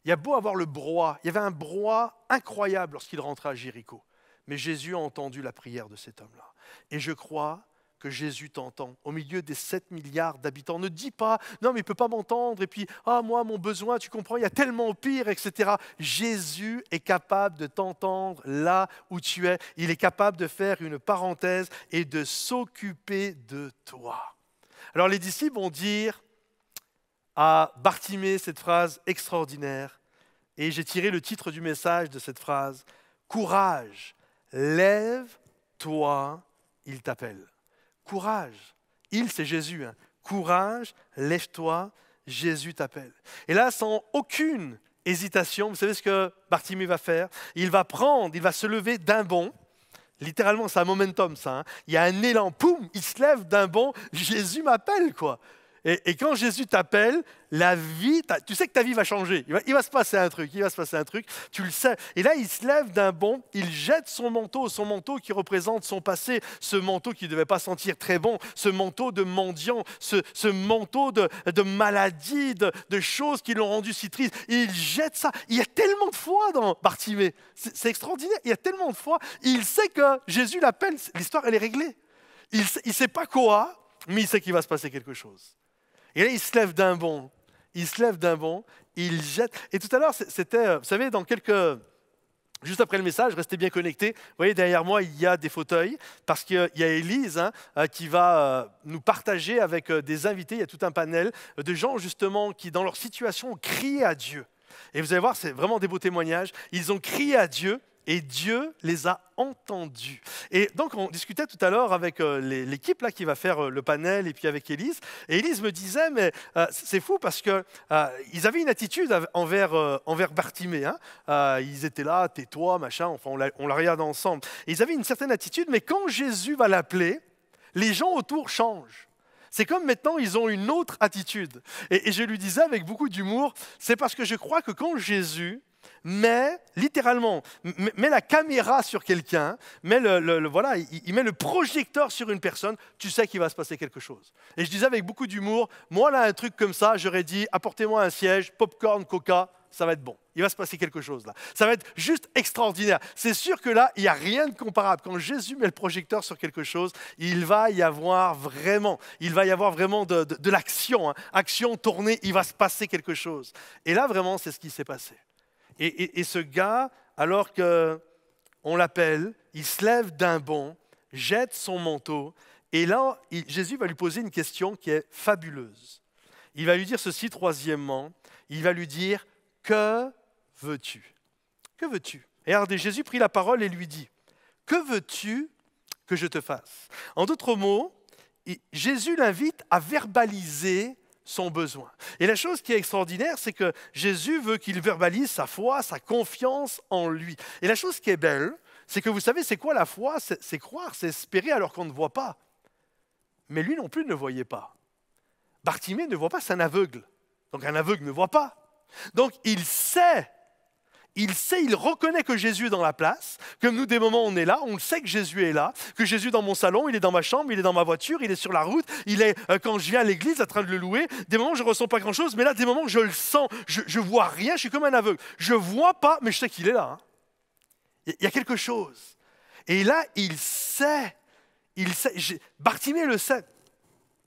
Il y a beau avoir le brouhaha, il y avait un brouhaha incroyable lorsqu'il rentrait à Jéricho, mais Jésus a entendu la prière de cet homme-là. Et je crois que Jésus t'entend au milieu des 7 milliards d'habitants. Ne dis pas, non mais il ne peut pas m'entendre, et puis, moi, mon besoin, tu comprends, il y a tellement pire, etc. Jésus est capable de t'entendre là où tu es. Il est capable de faire une parenthèse et de s'occuper de toi. Alors les disciples vont dire à Bartimée cette phrase extraordinaire, et j'ai tiré le titre du message de cette phrase, « Courage, lève-toi, il t'appelle ». Courage, il c'est Jésus, hein. Courage, lève-toi, Jésus t'appelle. Et là, sans aucune hésitation, vous savez ce que Bartimée va faire? Il va se lever d'un bond. Littéralement, c'est un momentum ça. Hein. Il y a un élan, poum, il se lève d'un bond. Jésus m'appelle, quoi. Et quand Jésus t'appelle, la vie, tu sais que ta vie va changer. Il va se passer un truc, tu le sais. Et là, il se lève d'un bond, il jette son manteau qui représente son passé, ce manteau qui ne devait pas sentir très bon, ce manteau de mendiant, ce manteau de maladie, de choses qui l'ont rendu si triste. Il jette ça. Il y a tellement de foi dans Bartimée. C'est extraordinaire. Il y a tellement de foi. Il sait que Jésus l'appelle. L'histoire, elle est réglée. Il ne sait pas quoi, mais il sait qu'il va se passer quelque chose. Et là, il se lève d'un bond, il jette. Et tout à l'heure, c'était, vous savez, dans quelques Juste après le message, restez bien connectés. Vous voyez, derrière moi, il y a des fauteuils parce qu'il y a Élise qui va nous partager avec des invités. Il y a tout un panel de gens justement qui, dans leur situation, ont crié à Dieu. Et vous allez voir, c'est vraiment des beaux témoignages. Ils ont crié à Dieu et Dieu les a entendus. Et donc, on discutait tout à l'heure avec l'équipe là, qui va faire le panel et puis avec Élise. Et Élise me disait, mais c'est fou parce qu'ils avaient une attitude envers Bartimée. Ils étaient là, tais-toi, machin, enfin, on la regardait ensemble. Et ils avaient une certaine attitude, mais quand Jésus va l'appeler, les gens autour changent. C'est comme maintenant, ils ont une autre attitude. Et je lui disais avec beaucoup d'humour, c'est parce que je crois que quand Jésus met la caméra sur quelqu'un, voilà, il met le projecteur sur une personne, tu sais qu'il va se passer quelque chose. Et je disais avec beaucoup d'humour, moi là, un truc comme ça, j'aurais dit, apportez-moi un siège, popcorn, coca, ça va être bon. Il va se passer quelque chose là. Ça va être juste extraordinaire. C'est sûr que là, il n'y a rien de comparable. Quand Jésus met le projecteur sur quelque chose, il va y avoir vraiment de l'action. Action tournée, il va se passer quelque chose. Et là, vraiment, c'est ce qui s'est passé. Et ce gars, alors qu'on l'appelle, il se lève d'un bond, jette son manteau, et là, Jésus va lui poser une question qui est fabuleuse. Il va lui dire ceci, troisièmement, il va lui dire, que veux-tu? Que veux-tu? Et regardez, Jésus prit la parole et lui dit, que veux-tu que je te fasse? En d'autres mots, Jésus l'invite à verbaliser son besoin. Et la chose qui est extraordinaire, c'est que Jésus veut qu'il verbalise sa foi, sa confiance en lui. Et la chose qui est belle, c'est que vous savez, c'est quoi la foi? C'est croire, c'est espérer alors qu'on ne voit pas. Mais lui non plus ne voyait pas. Bartimée ne voit pas, c'est un aveugle. Donc un aveugle ne voit pas. Donc il sait, il reconnaît que Jésus est dans la place, que nous, des moments, on est là, on sait que Jésus est là, que Jésus est dans mon salon, il est dans ma chambre, il est dans ma voiture, il est sur la route, il est, quand je viens à l'église, en train de le louer. Des moments, je ne ressens pas grand-chose, mais là, des moments, je le sens, je ne vois rien, je suis comme un aveugle. Je ne vois pas, mais je sais qu'il est là. Il y a quelque chose. Et là, il sait, Bartimée le sait,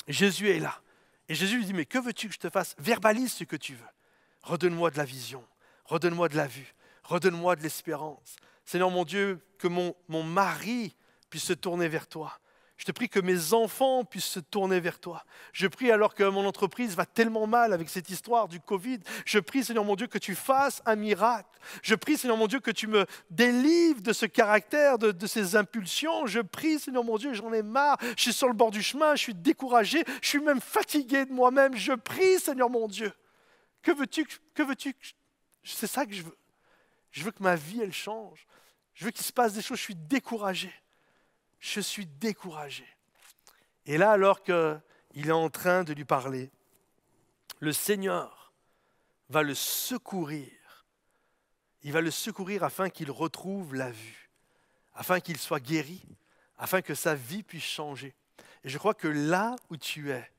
Jésus est là. Et Jésus lui dit, mais que veux-tu que je te fasse? Verbalise ce que tu veux. Redonne-moi de la vision, redonne-moi de la vue, redonne-moi de l'espérance. Seigneur mon Dieu, que mon mari puisse se tourner vers toi. Je te prie que mes enfants puissent se tourner vers toi. Je prie alors que mon entreprise va tellement mal avec cette histoire du Covid. Je prie, Seigneur mon Dieu, que tu fasses un miracle. Je prie, Seigneur mon Dieu, que tu me délivres de ce caractère, de ces impulsions. Je prie, Seigneur mon Dieu, j'en ai marre. Je suis sur le bord du chemin, je suis découragé, je suis même fatigué de moi-même. Je prie, Seigneur mon Dieu. Que veux-tu? C'est ça que je veux. Je veux que ma vie, elle change. Je veux qu'il se passe des choses. Je suis découragé. Je suis découragé. Et là, alors qu'il est en train de lui parler, le Seigneur va le secourir. Il va le secourir afin qu'il retrouve la vue, afin qu'il soit guéri, afin que sa vie puisse changer. Et je crois que là où tu es,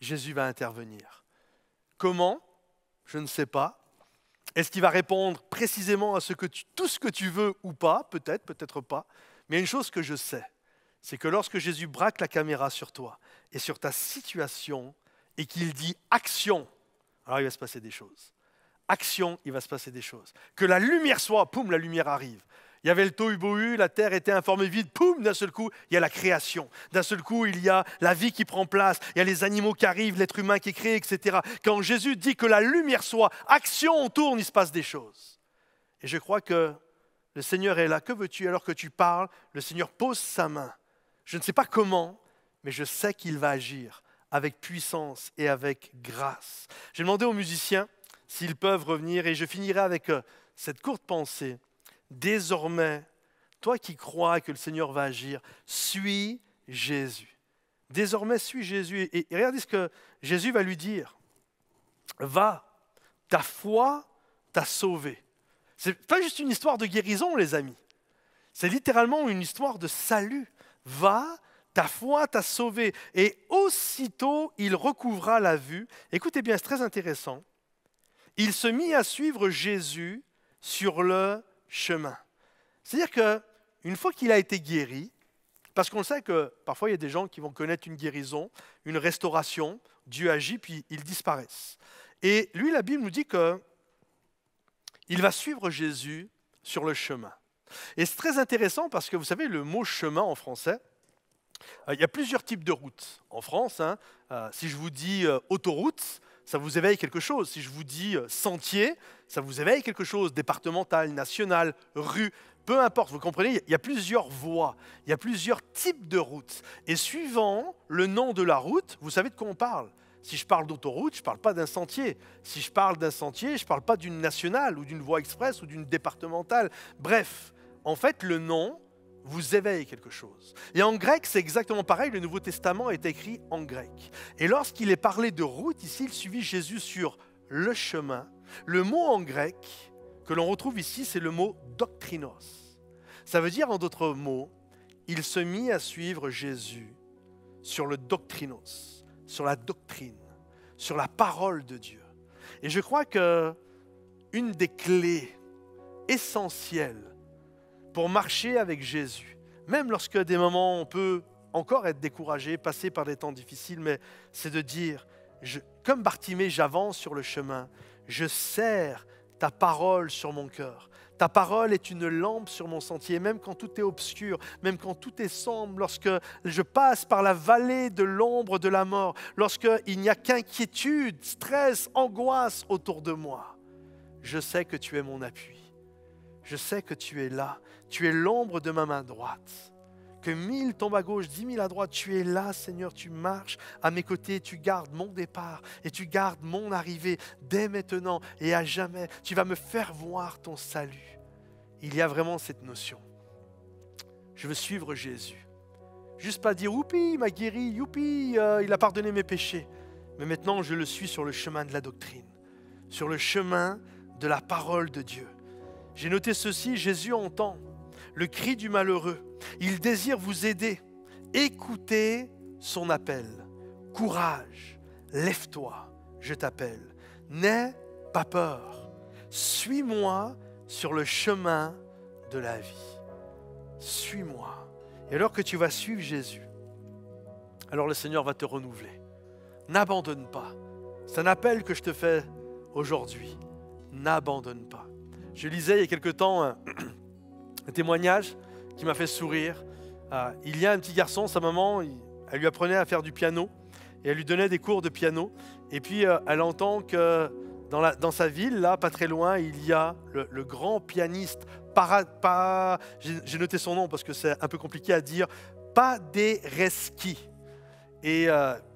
Jésus va intervenir. Comment? Je ne sais pas. Est-ce qu'il va répondre précisément à tout ce que tu veux ou pas? Peut-être, peut-être pas. Mais une chose que je sais, c'est que lorsque Jésus braque la caméra sur toi et sur ta situation et qu'il dit « action », alors il va se passer des choses. Action, il va se passer des choses. Que la lumière soit, poum, la lumière arrive. Il y avait le tohu-bohu, la terre était informée vide, poum, d'un seul coup, il y a la création. D'un seul coup, il y a la vie qui prend place, il y a les animaux qui arrivent, l'être humain qui est créé, etc. Quand Jésus dit que la lumière soit, action, on tourne, il se passe des choses. Et je crois que le Seigneur est là. Que veux-tu? Alors que tu parles, le Seigneur pose sa main. Je ne sais pas comment, mais je sais qu'il va agir avec puissance et avec grâce. J'ai demandé aux musiciens s'ils peuvent revenir et je finirai avec cette courte pensée. Désormais, toi qui crois que le Seigneur va agir, suis Jésus. Désormais, suis Jésus. Et regardez ce que Jésus va lui dire. Va, ta foi t'a sauvé. Ce n'est pas juste une histoire de guérison, les amis. C'est littéralement une histoire de salut. Va, ta foi t'a sauvé. Et aussitôt, il recouvra la vue. Écoutez bien, c'est très intéressant. Il se mit à suivre Jésus sur le chemin. C'est-à-dire qu'une fois qu'il a été guéri, parce qu'on sait que parfois il y a des gens qui vont connaître une guérison, une restauration, Dieu agit puis ils disparaissent. Et lui, la Bible nous dit qu'il va suivre Jésus sur le chemin. Et c'est très intéressant parce que vous savez, le mot chemin en français, il y a plusieurs types de routes. En France, si je vous dis autoroute, ça vous éveille quelque chose. Si je vous dis sentier, ça vous éveille quelque chose. Départemental, national, rue, peu importe. Vous comprenez, il y a plusieurs voies, il y a plusieurs types de routes. Et suivant le nom de la route, vous savez de quoi on parle. Si je parle d'autoroute, je ne parle pas d'un sentier. Si je parle d'un sentier, je ne parle pas d'une nationale ou d'une voie express ou d'une départementale. Bref, en fait, le nom vous éveille quelque chose. Et en grec, c'est exactement pareil. Le Nouveau Testament est écrit en grec. Et lorsqu'il est parlé de route, ici, il suivit Jésus sur le chemin. Le mot en grec que l'on retrouve ici, c'est le mot doctrinos. Ça veut dire, en d'autres mots, il se mit à suivre Jésus sur le doctrinos, sur la doctrine, sur la parole de Dieu. Et je crois que une des clés essentielles pour marcher avec Jésus, même lorsque des moments on peut encore être découragé, passer par des temps difficiles, mais c'est de dire, comme Bartimée, j'avance sur le chemin, je serre ta parole sur mon cœur. Ta parole est une lampe sur mon sentier, même quand tout est obscur, même quand tout est sombre, lorsque je passe par la vallée de l'ombre de la mort, lorsqu'il n'y a qu'inquiétude, stress, angoisse autour de moi. Je sais que tu es mon appui. Je sais que tu es là. Tu es l'ombre de ma main droite. Que 1000 tombent à gauche, 10 000 à droite, tu es là, Seigneur, tu marches à mes côtés, tu gardes mon départ et tu gardes mon arrivée dès maintenant et à jamais. Tu vas me faire voir ton salut. Il y a vraiment cette notion. Je veux suivre Jésus. Juste pas dire, oupi, il m'a guéri, youpi, il a pardonné mes péchés. Mais maintenant, je le suis sur le chemin de la doctrine, sur le chemin de la parole de Dieu. J'ai noté ceci, Jésus entend le cri du malheureux. Il désire vous aider. Écoutez son appel. Courage, lève-toi, je t'appelle. N'aie pas peur. Suis-moi sur le chemin de la vie. Suis-moi. Et alors que tu vas suivre Jésus, alors le Seigneur va te renouveler. N'abandonne pas. C'est un appel que je te fais aujourd'hui. N'abandonne pas. Je lisais il y a quelque temps un témoignage qui m'a fait sourire. Il y a un petit garçon, sa maman, elle lui apprenait à faire du piano et elle lui donnait des cours de piano. Et puis elle entend que dans sa ville, là, pas très loin, il y a le grand pianiste, j'ai noté son nom parce que c'est un peu compliqué à dire, Paderewski. Et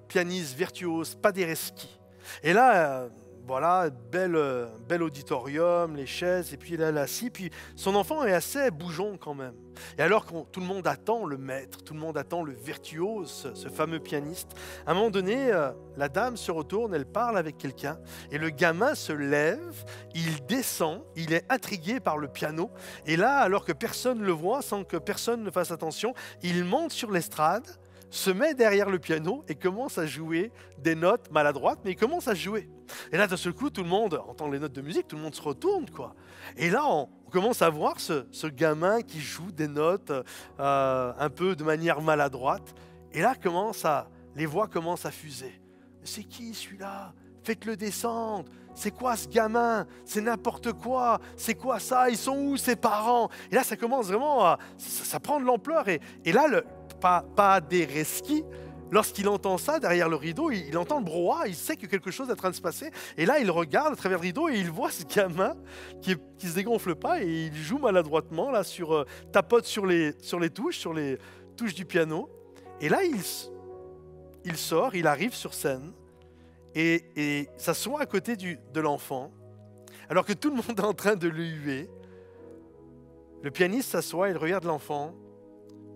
pianiste virtuose, Paderewski. Et là, voilà, bel auditorium, les chaises, et puis là, elle est assise. Puis son enfant est assez bougeon quand même. Et alors que tout le monde attend le maître, tout le monde attend le virtuose, ce fameux pianiste, à un moment donné, la dame se retourne, elle parle avec quelqu'un, et le gamin se lève, il descend, il est intrigué par le piano, et là, alors que personne ne le voit, sans que personne ne fasse attention, il monte sur l'estrade, se met derrière le piano et commence à jouer des notes maladroites, mais il commence à jouer. Et là, d'un seul coup, tout le monde entend les notes de musique, tout le monde se retourne, quoi. Et là, on commence à voir ce gamin qui joue des notes un peu de manière maladroite. Et là, les voix commencent à fuser. Mais c'est qui celui-là? Faites-le descendre. C'est quoi ce gamin? C'est n'importe quoi. C'est quoi ça? Ils sont où ses parents? Et là, ça commence vraiment ça prend de l'ampleur. Et là, Paderewski, lorsqu'il entend ça derrière le rideau, il entend le brouhaha, il sait que quelque chose est en train de se passer. Et là, il regarde à travers le rideau et il voit ce gamin qui se dégonfle pas et il joue maladroitement, là, tapote sur les touches du piano. Et là, il sort, il arrive sur scène et s'assoit à côté de l'enfant, alors que tout le monde est en train de le huer. Le pianiste s'assoit, il regarde l'enfant.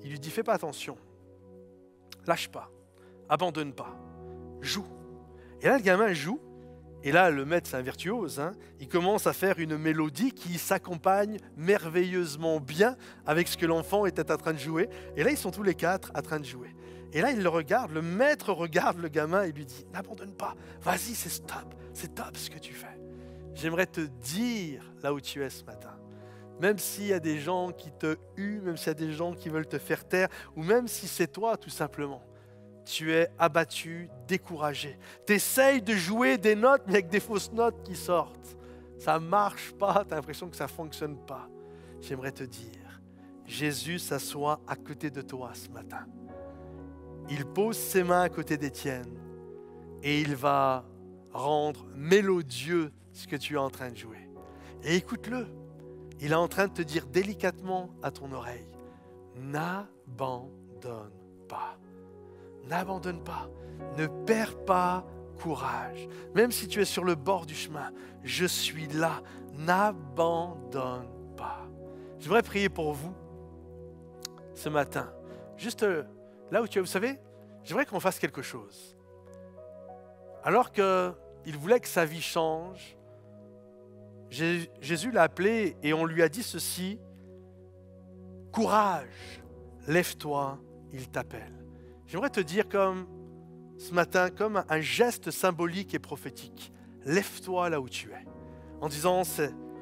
Il lui dit, fais pas attention, lâche pas, abandonne pas, joue. Et là, le gamin joue, et là, le maître, c'est un virtuose, il commence à faire une mélodie qui s'accompagne merveilleusement bien avec ce que l'enfant était en train de jouer. Et là, ils sont tous les quatre en train de jouer. Et là, il le regarde, le maître regarde le gamin et lui dit, n'abandonne pas, vas-y, c'est top ce que tu fais. J'aimerais te dire là où tu es ce matin. Même s'il y a des gens qui te huent, même s'il y a des gens qui veulent te faire taire, ou même si c'est toi tout simplement, tu es abattu, découragé. Tu essayes de jouer des notes, mais avec des fausses notes qui sortent. Ça ne marche pas, tu as l'impression que ça ne fonctionne pas. j'aimerais te dire, Jésus s'assoit à côté de toi ce matin. Il pose ses mains à côté des tiennes et il va rendre mélodieux ce que tu es en train de jouer. Et écoute-le, il est en train de te dire délicatement à ton oreille, n'abandonne pas. N'abandonne pas, ne perds pas courage. Même si tu es sur le bord du chemin, je suis là. N'abandonne pas. Je voudrais prier pour vous ce matin. Juste là où tu es, vous savez, j'aimerais qu'on fasse quelque chose. Alors qu'il voulait que sa vie change, Jésus l'a appelé et on lui a dit ceci, courage, lève-toi, il t'appelle. J'aimerais te dire comme ce matin, comme un geste symbolique et prophétique. Lève-toi là où tu es. En disant,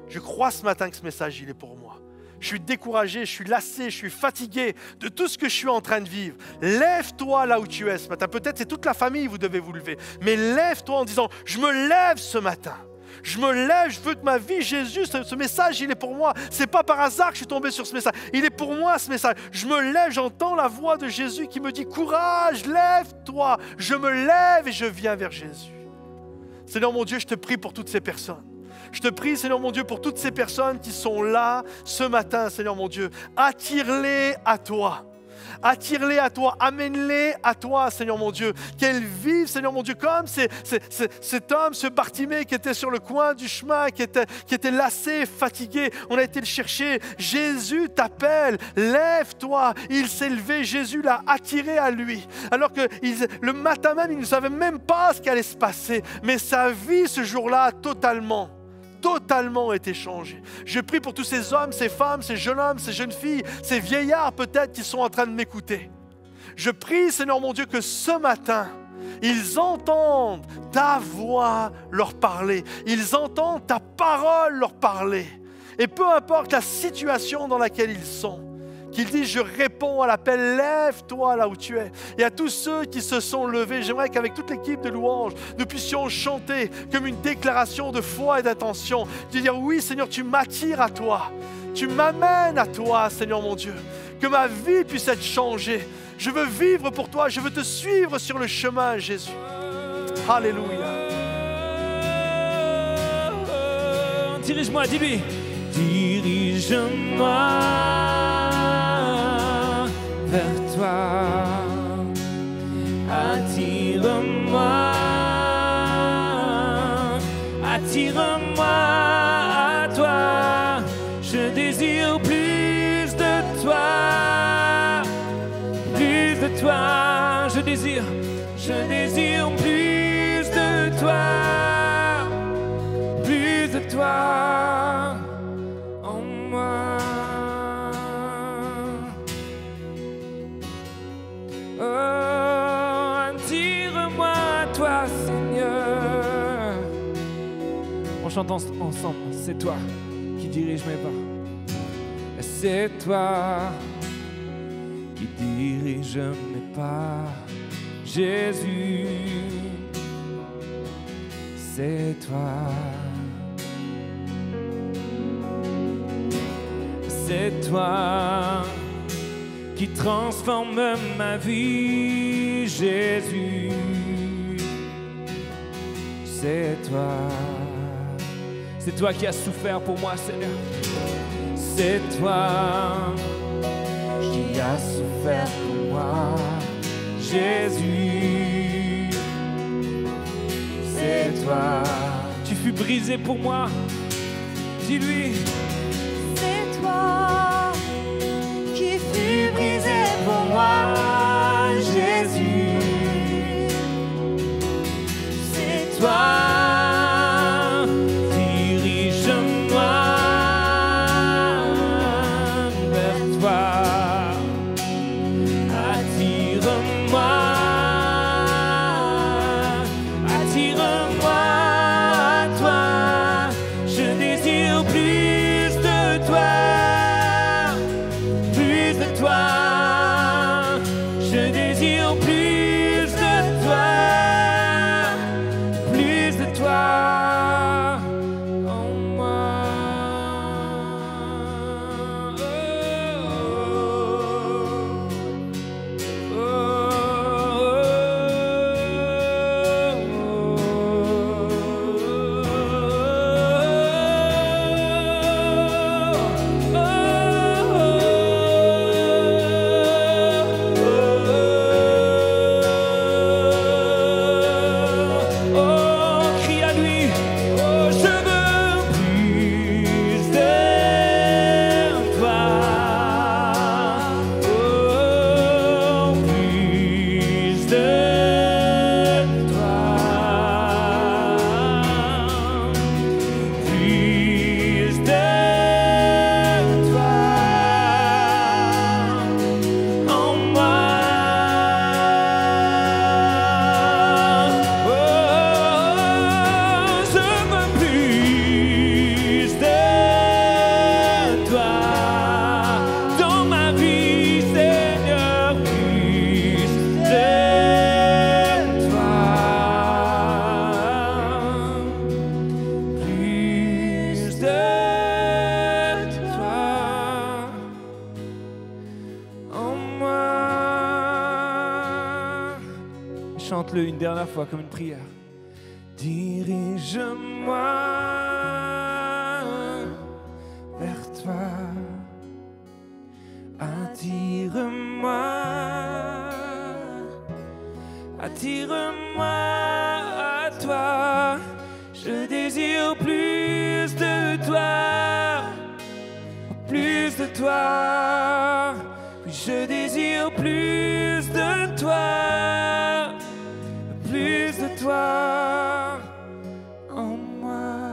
je crois ce matin que ce message, il est pour moi. Je suis découragé, je suis lassé, je suis fatigué de tout ce que je suis en train de vivre. Lève-toi là où tu es ce matin. Peut-être c'est toute la famille, vous devez vous lever. Mais lève-toi en disant, je me lève ce matin. Je me lève, je veux que ma vie, Jésus, ce message, il est pour moi. Ce n'est pas par hasard que je suis tombé sur ce message. Il est pour moi, ce message. Je me lève, j'entends la voix de Jésus qui me dit, courage, lève-toi. Je me lève et je viens vers Jésus. Seigneur mon Dieu, je te prie pour toutes ces personnes. Je te prie, Seigneur mon Dieu, pour toutes ces personnes qui sont là ce matin, Seigneur mon Dieu. Attire-les à toi. Attire-les à toi, amène-les à toi, Seigneur mon Dieu. Qu'elles vivent, Seigneur mon Dieu, comme cet homme, ce Bartimée qui était sur le coin du chemin, qui était lassé, fatigué. On a été le chercher. Jésus t'appelle, lève-toi. Il s'est levé, Jésus l'a attiré à lui. Alors que le matin même, il ne savait même pas ce qui allait se passer. Mais sa vie, ce jour-là, a totalement été changé. Je prie pour tous ces hommes, ces femmes, ces jeunes hommes, ces jeunes filles, ces vieillards peut-être qui sont en train de m'écouter. Je prie, Seigneur mon Dieu, que ce matin, ils entendent ta voix leur parler. Ils entendent ta parole leur parler. Et peu importe la situation dans laquelle ils sont, qu'ils disent, je réponds à l'appel, lève-toi là où tu es. Et à tous ceux qui se sont levés, j'aimerais qu'avec toute l'équipe de louanges, nous puissions chanter comme une déclaration de foi et d'intention, de dire, oui Seigneur, tu m'attires à toi, tu m'amènes à toi, Seigneur mon Dieu, que ma vie puisse être changée. Je veux vivre pour toi, je veux te suivre sur le chemin, Jésus. Alléluia. Dirige-moi, dis-lui. Dirige-moi vers toi, attire-moi, attire-moi à toi, je désire plus de toi, je désire plus de toi en moi. Oh, attire-moi à toi, Seigneur. On chante ensemble, c'est toi qui dirige mes pas. C'est toi qui dirige mes pas, Jésus. C'est toi. C'est toi qui transforme ma vie, Jésus. C'est toi qui as souffert pour moi, Seigneur. C'est toi qui as souffert pour moi, Jésus. C'est toi. Tu fus brisé pour moi. Dis-lui. C'est toi qui fus brisé pour moi, Jésus. C'est toi, dirige-moi vers toi, attire-moi à toi, je désire plus de toi. chante-le une dernière fois comme une prière. Dirige-moi vers toi, attire-moi, attire-moi à toi. Je désire plus de toi, plus de toi. Je désire plus de toi, plus de toi en moi.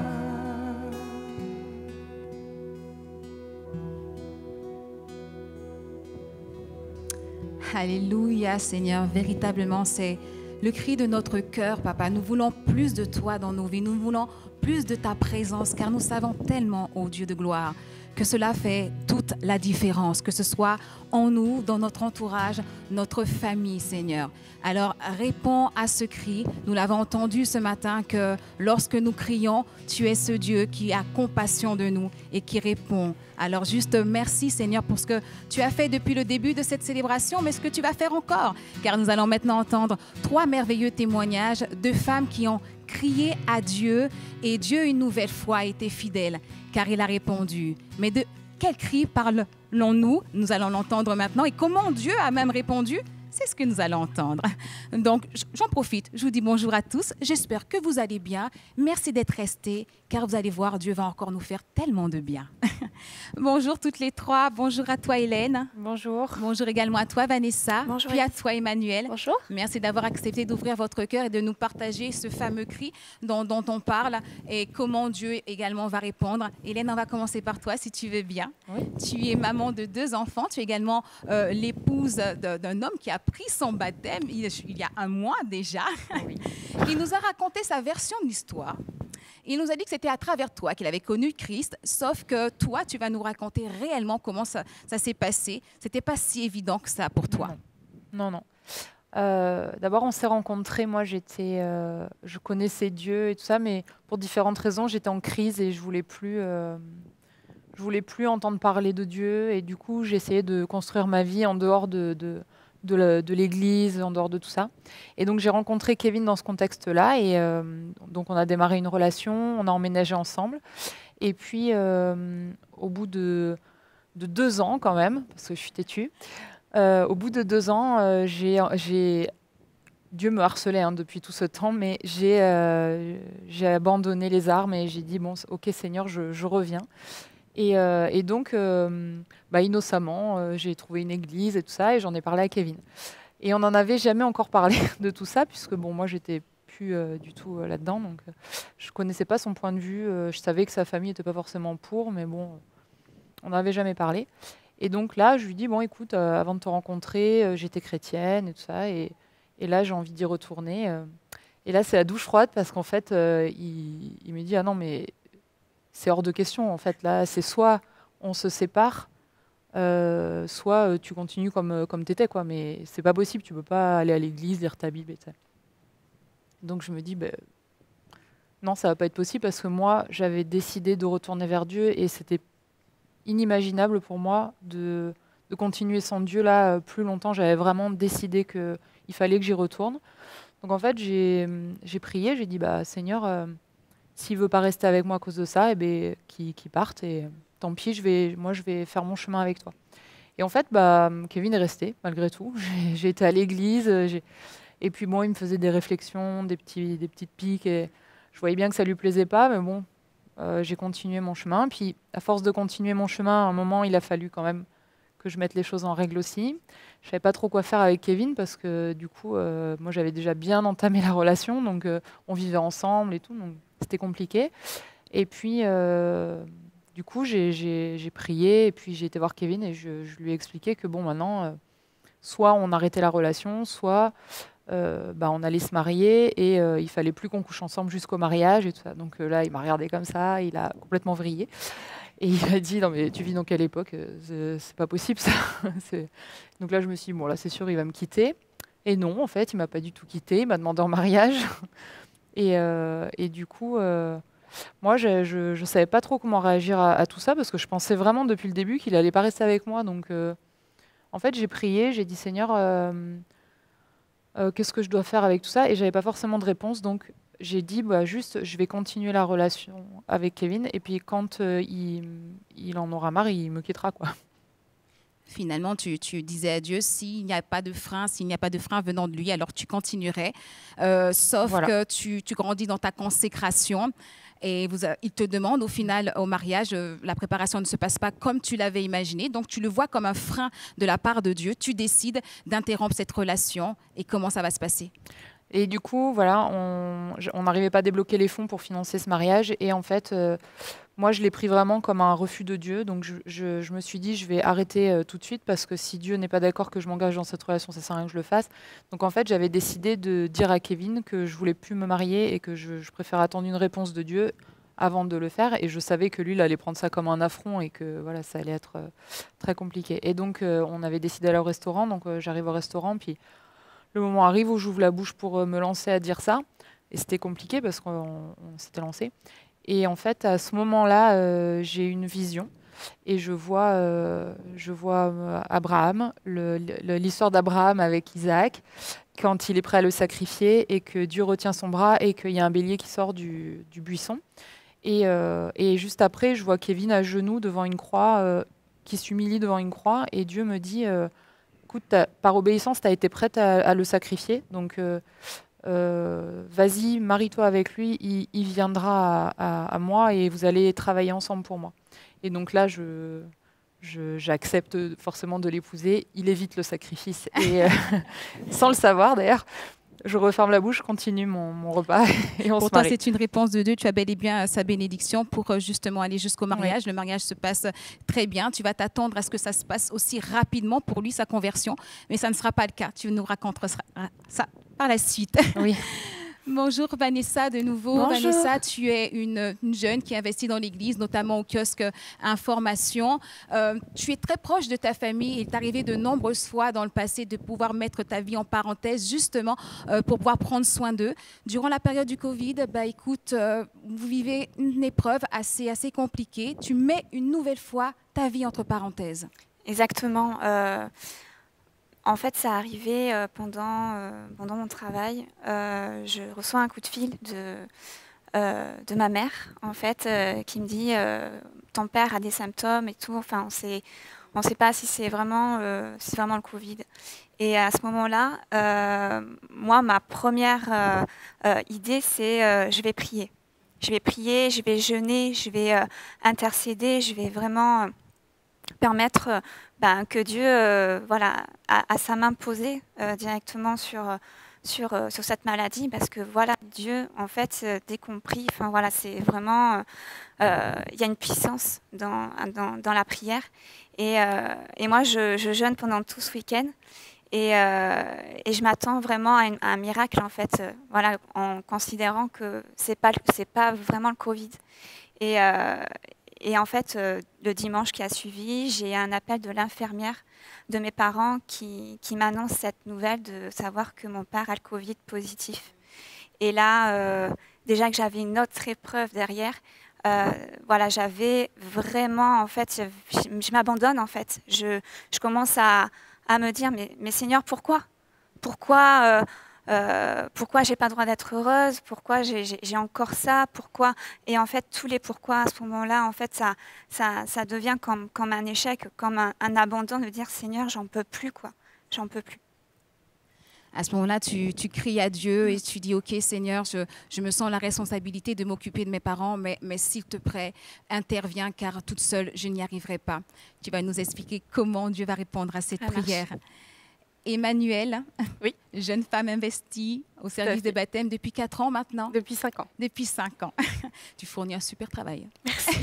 Alléluia, Seigneur. Véritablement, c'est le cri de notre cœur, Papa. Nous voulons plus de toi dans nos vies. Nous voulons plus de ta présence, car nous savons tellement, ô Dieu de gloire, que cela fait toute la différence, que ce soit en nous, dans notre entourage, notre famille, Seigneur. Alors, réponds à ce cri. Nous l'avons entendu ce matin que lorsque nous crions, tu es ce Dieu qui a compassion de nous et qui répond. Alors, juste merci, Seigneur, pour ce que tu as fait depuis le début de cette célébration, mais ce que tu vas faire encore, car nous allons maintenant entendre 3 merveilleux témoignages de femmes qui ont crié à Dieu et Dieu une nouvelle fois a été fidèle car il a répondu. Mais de quel cri parlons-nous? Nous allons l'entendre maintenant. Et comment Dieu a même répondu? C'est ce que nous allons entendre. Donc, j'en profite. Je vous dis bonjour à tous. J'espère que vous allez bien. Merci d'être restés, car vous allez voir, Dieu va encore nous faire tellement de bien. Bonjour toutes les 3. Bonjour à toi, Hélène. Bonjour. Bonjour également à toi, Vanessa. Bonjour. Puis à toi, Emmanuel. Bonjour. Merci d'avoir accepté d'ouvrir votre cœur et de nous partager ce fameux cri dont on parle et comment Dieu également va répondre. Hélène, on va commencer par toi, si tu veux bien. Oui. Tu es maman de 2 enfants. Tu es également l'épouse d'un homme qui a pris son baptême il y a 1 mois déjà. Oui. Il nous a raconté sa version de l'histoire. Il nous a dit que c'était à travers toi qu'il avait connu Christ, sauf que toi, tu vas nous raconter réellement comment ça s'est passé. C'était pas si évident que ça pour toi. Non. D'abord, on s'est rencontrés. Moi, je connaissais Dieu et tout ça, mais pour différentes raisons, j'étais en crise et je voulais plus entendre parler de Dieu. Et du coup, j'essayais de construire ma vie en dehors de l'église, en dehors de tout ça. Et donc, j'ai rencontré Kevin dans ce contexte-là. Et donc, on a démarré une relation, on a emménagé ensemble. Et puis, au bout de 2 ans quand même, parce que je suis têtue, au bout de 2 ans, Dieu me harcelait depuis tout ce temps, mais j'ai abandonné les armes et j'ai dit, bon, ok Seigneur, je reviens. Et donc, innocemment, j'ai trouvé une église et tout ça, et j'en ai parlé à Kevin. Et on n'en avait jamais encore parlé de tout ça, puisque bon, moi, j'étais plus du tout là-dedans, donc je connaissais pas son point de vue. Je savais que sa famille n'était pas forcément pour, mais bon, on n'en avait jamais parlé. Et donc là, je lui dis, bon, écoute, avant de te rencontrer, j'étais chrétienne et tout ça, et là, j'ai envie d'y retourner. Et là, c'est la douche froide, parce qu'en fait, il me dit, ah non, mais c'est hors de question, en fait. Là, c'est soit on se sépare, soit tu continues comme tu étais, quoi. Mais c'est pas possible, tu peux pas aller à l'église, lire ta Bible et ça. Donc je me dis, non, ça va pas être possible, parce que moi, j'avais décidé de retourner vers Dieu et c'était inimaginable pour moi de continuer sans Dieu là plus longtemps. J'avais vraiment décidé qu'il fallait que j'y retourne. Donc en fait, j'ai prié, j'ai dit, Seigneur, s'il veut pas rester avec moi à cause de ça, qu'il parte, et tant pis, je vais faire mon chemin avec toi. Et en fait, Kevin est resté malgré tout. J'ai été à l'église, et puis bon, il me faisait des réflexions, des petites piques, et je voyais bien que ça lui plaisait pas, mais bon, j'ai continué mon chemin. Puis à force de continuer mon chemin, à un moment, il a fallu quand même que je mette les choses en règle aussi. Je savais pas trop quoi faire avec Kevin, parce que du coup, moi, j'avais déjà bien entamé la relation, donc on vivait ensemble et tout, donc c'était compliqué. Et puis, du coup, j'ai prié, et puis j'ai été voir Kevin, et je lui ai expliqué que bon, maintenant, soit on arrêtait la relation, soit on allait se marier, et il fallait plus qu'on couche ensemble jusqu'au mariage et tout ça. Donc là, il m'a regardé comme ça, il a complètement vrillé. Et il a dit, non mais tu vis dans quelle époque? C'est pas possible ça. Donc là, je me suis dit, bon là, c'est sûr, il va me quitter. Et non, en fait, il m'a pas du tout quitté, il m'a demandé en mariage. Et du coup, moi, je savais pas trop comment réagir à tout ça, parce que je pensais vraiment depuis le début qu'il allait pas rester avec moi. Donc en fait, j'ai prié, j'ai dit, Seigneur, qu'est-ce que je dois faire avec tout ça? Et j'avais pas forcément de réponse, donc j'ai dit bah, juste, je vais continuer la relation avec Kevin, et puis quand il en aura marre, il me quittera, quoi. Finalement, tu disais à Dieu, s'il n'y a pas de frein, venant de lui, alors tu continuerais. Sauf Voilà. que tu grandis dans ta consécration. Et il te demande au final, au mariage, la préparation ne se passe pas comme tu l'avais imaginé. Donc, tu le vois comme un frein de la part de Dieu. Tu décides d'interrompre cette relation. Et comment ça va se passer? Et du coup, voilà, on n'arrivait pas à débloquer les fonds pour financer ce mariage. Et en fait, moi, je l'ai pris vraiment comme un refus de Dieu. Donc, je me suis dit, je vais arrêter tout de suite parce que si Dieu n'est pas d'accord que je m'engage dans cette relation, ça ne sert à rien que je le fasse. Donc, en fait, j'avais décidé de dire à Kevin que je voulais plus me marier et que je préfère attendre une réponse de Dieu avant de le faire. Et je savais que lui, il allait prendre ça comme un affront et que voilà, ça allait être très compliqué. Et donc, on avait décidé d'aller au restaurant. Donc, j'arrive au restaurant, puis le moment arrive où j'ouvre la bouche pour me lancer à dire ça. Et c'était compliqué parce qu'on s'était lancé. Et en fait, à ce moment-là, j'ai une vision. Et je vois Abraham, l'histoire d'Abraham avec Isaac, quand il est prêt à le sacrifier et que Dieu retient son bras et qu'il y a un bélier qui sort du buisson. Et juste après, je vois Kevin à genoux devant une croix, qui s'humilie devant une croix. Et Dieu me dit... écoute, par obéissance, tu as été prête à le sacrifier. Donc, vas-y, marie-toi avec lui. Il viendra à moi et vous allez travailler ensemble pour moi. Et donc là, j'accepte forcément de l'épouser. Il évite le sacrifice. Et sans le savoir, d'ailleurs, je referme la bouche, continue mon repas et on Pour se toi, marie. c'est une réponse de Dieu. Tu as bel et bien sa bénédiction pour justement aller jusqu'au mariage. Oui. Le mariage se passe très bien. Tu vas t'attendre à ce que ça se passe aussi rapidement pour lui, sa conversion. Mais ça ne sera pas le cas. Tu nous raconteras ça par la suite. Oui. Bonjour Vanessa, de nouveau. Bonjour. Vanessa, tu es une jeune qui investit dans l'église, notamment au kiosque Information. Tu es très proche de ta famille. Il est arrivé de nombreuses fois dans le passé de pouvoir mettre ta vie en parenthèse, justement pour pouvoir prendre soin d'eux. Durant la période du Covid, écoute, vous vivez une épreuve assez compliquée. Tu mets une nouvelle fois ta vie entre parenthèses. Exactement. En fait, ça arrivait pendant mon travail. Je reçois un coup de fil de ma mère, en fait, qui me dit ton père a des symptômes et tout. Enfin, on sait pas si c'est vraiment le Covid. Et à ce moment-là, moi, ma première idée, c'est je vais prier. Je vais prier, je vais jeûner, je vais intercéder, je vais vraiment permettre que Dieu a sa main posée directement sur cette maladie, parce que voilà, Dieu, en fait, dès qu'on prie, c'est vraiment, il y a une puissance dans la prière. Et moi, je jeûne pendant tout ce week-end. Et je m'attends vraiment à un miracle, en fait, en considérant que c'est pas vraiment le Covid. Et en fait, le dimanche qui a suivi, j'ai un appel de l'infirmière de mes parents qui m'annonce cette nouvelle de savoir que mon père a le Covid positif. Et là, déjà que j'avais une autre épreuve derrière, j'avais vraiment, en fait, je m'abandonne, en fait. Je commence à me dire, mais Seigneur, pourquoi j'ai pas le droit d'être heureuse, pourquoi j'ai encore ça, pourquoi. Et en fait, tous les pourquoi à ce moment-là, en fait, ça devient comme un échec, comme un abandon de dire Seigneur, j'en peux plus, quoi. J'en peux plus. À ce moment-là, tu cries à Dieu et tu dis, OK, Seigneur, je me sens la responsabilité de m'occuper de mes parents, mais s'il te plaît, interviens, car toute seule, je n'y arriverai pas. Tu vas nous expliquer comment Dieu va répondre à cette prière. Emmanuel, oui. Jeune femme investie au service de baptême depuis 4 ans maintenant. Depuis 5 ans. Depuis 5 ans. Tu fournis un super travail. Merci.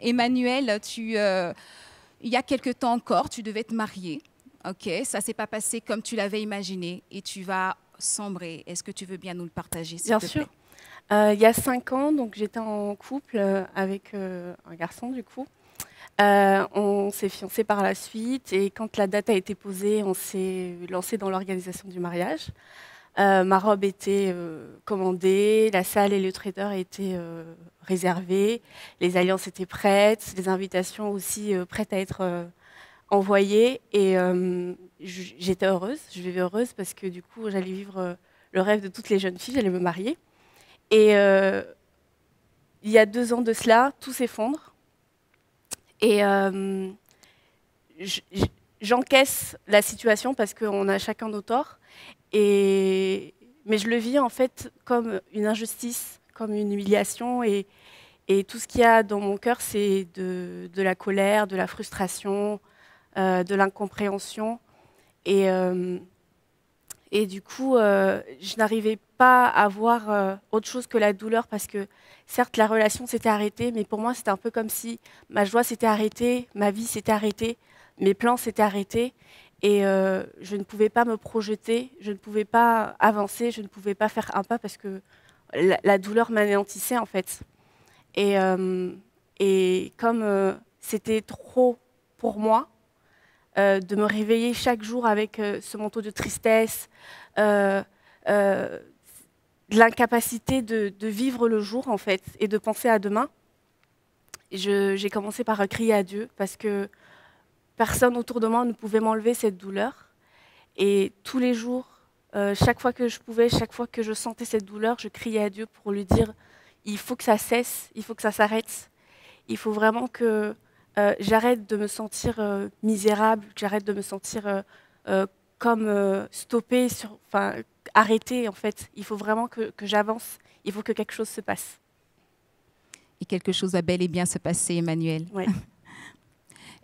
Emmanuel, il y a quelque temps encore, tu devais te marier. OK, ça ne s'est pas passé comme tu l'avais imaginé et tu vas sombrer. Est-ce que tu veux bien nous le partager, s'il te plaît ? Bien sûr. Il y a 5 ans, donc j'étais en couple avec un garçon, du coup. On s'est fiancés par la suite et quand la date a été posée, on s'est lancé dans l'organisation du mariage. Ma robe était commandée, la salle et le traiteur étaient réservés, les alliances étaient prêtes, les invitations aussi prêtes à être envoyé et j'étais heureuse, je vivais heureuse parce que du coup j'allais vivre le rêve de toutes les jeunes filles, j'allais me marier. Et il y a 2 ans de cela, tout s'effondre et j'encaisse la situation parce qu'on a chacun nos torts, mais je le vis en fait comme une injustice, comme une humiliation et tout ce qu'il y a dans mon cœur, c'est de la colère, de la frustration, de l'incompréhension. Et du coup, je n'arrivais pas à voir autre chose que la douleur parce que certes, la relation s'était arrêtée, mais pour moi, c'était un peu comme si ma joie s'était arrêtée, ma vie s'était arrêtée, mes plans s'étaient arrêtés. Et je ne pouvais pas me projeter, je ne pouvais pas avancer, je ne pouvais pas faire un pas parce que la douleur m'anéantissait en fait. Et comme c'était trop pour moi, de me réveiller chaque jour avec ce manteau de tristesse, de l'incapacité de vivre le jour en fait et de penser à demain, j'ai commencé par crier à Dieu parce que personne autour de moi ne pouvait m'enlever cette douleur. Et tous les jours, chaque fois que je pouvais, chaque fois que je sentais cette douleur, je criais à Dieu pour lui dire il faut que ça cesse, il faut que ça s'arrête. Il faut vraiment que j'arrête de me sentir misérable, que j'arrête de me sentir comme stoppée, arrêtée en fait. Il faut vraiment que j'avance, il faut que quelque chose se passe. Et quelque chose va bel et bien se passer, Emmanuel. Ouais.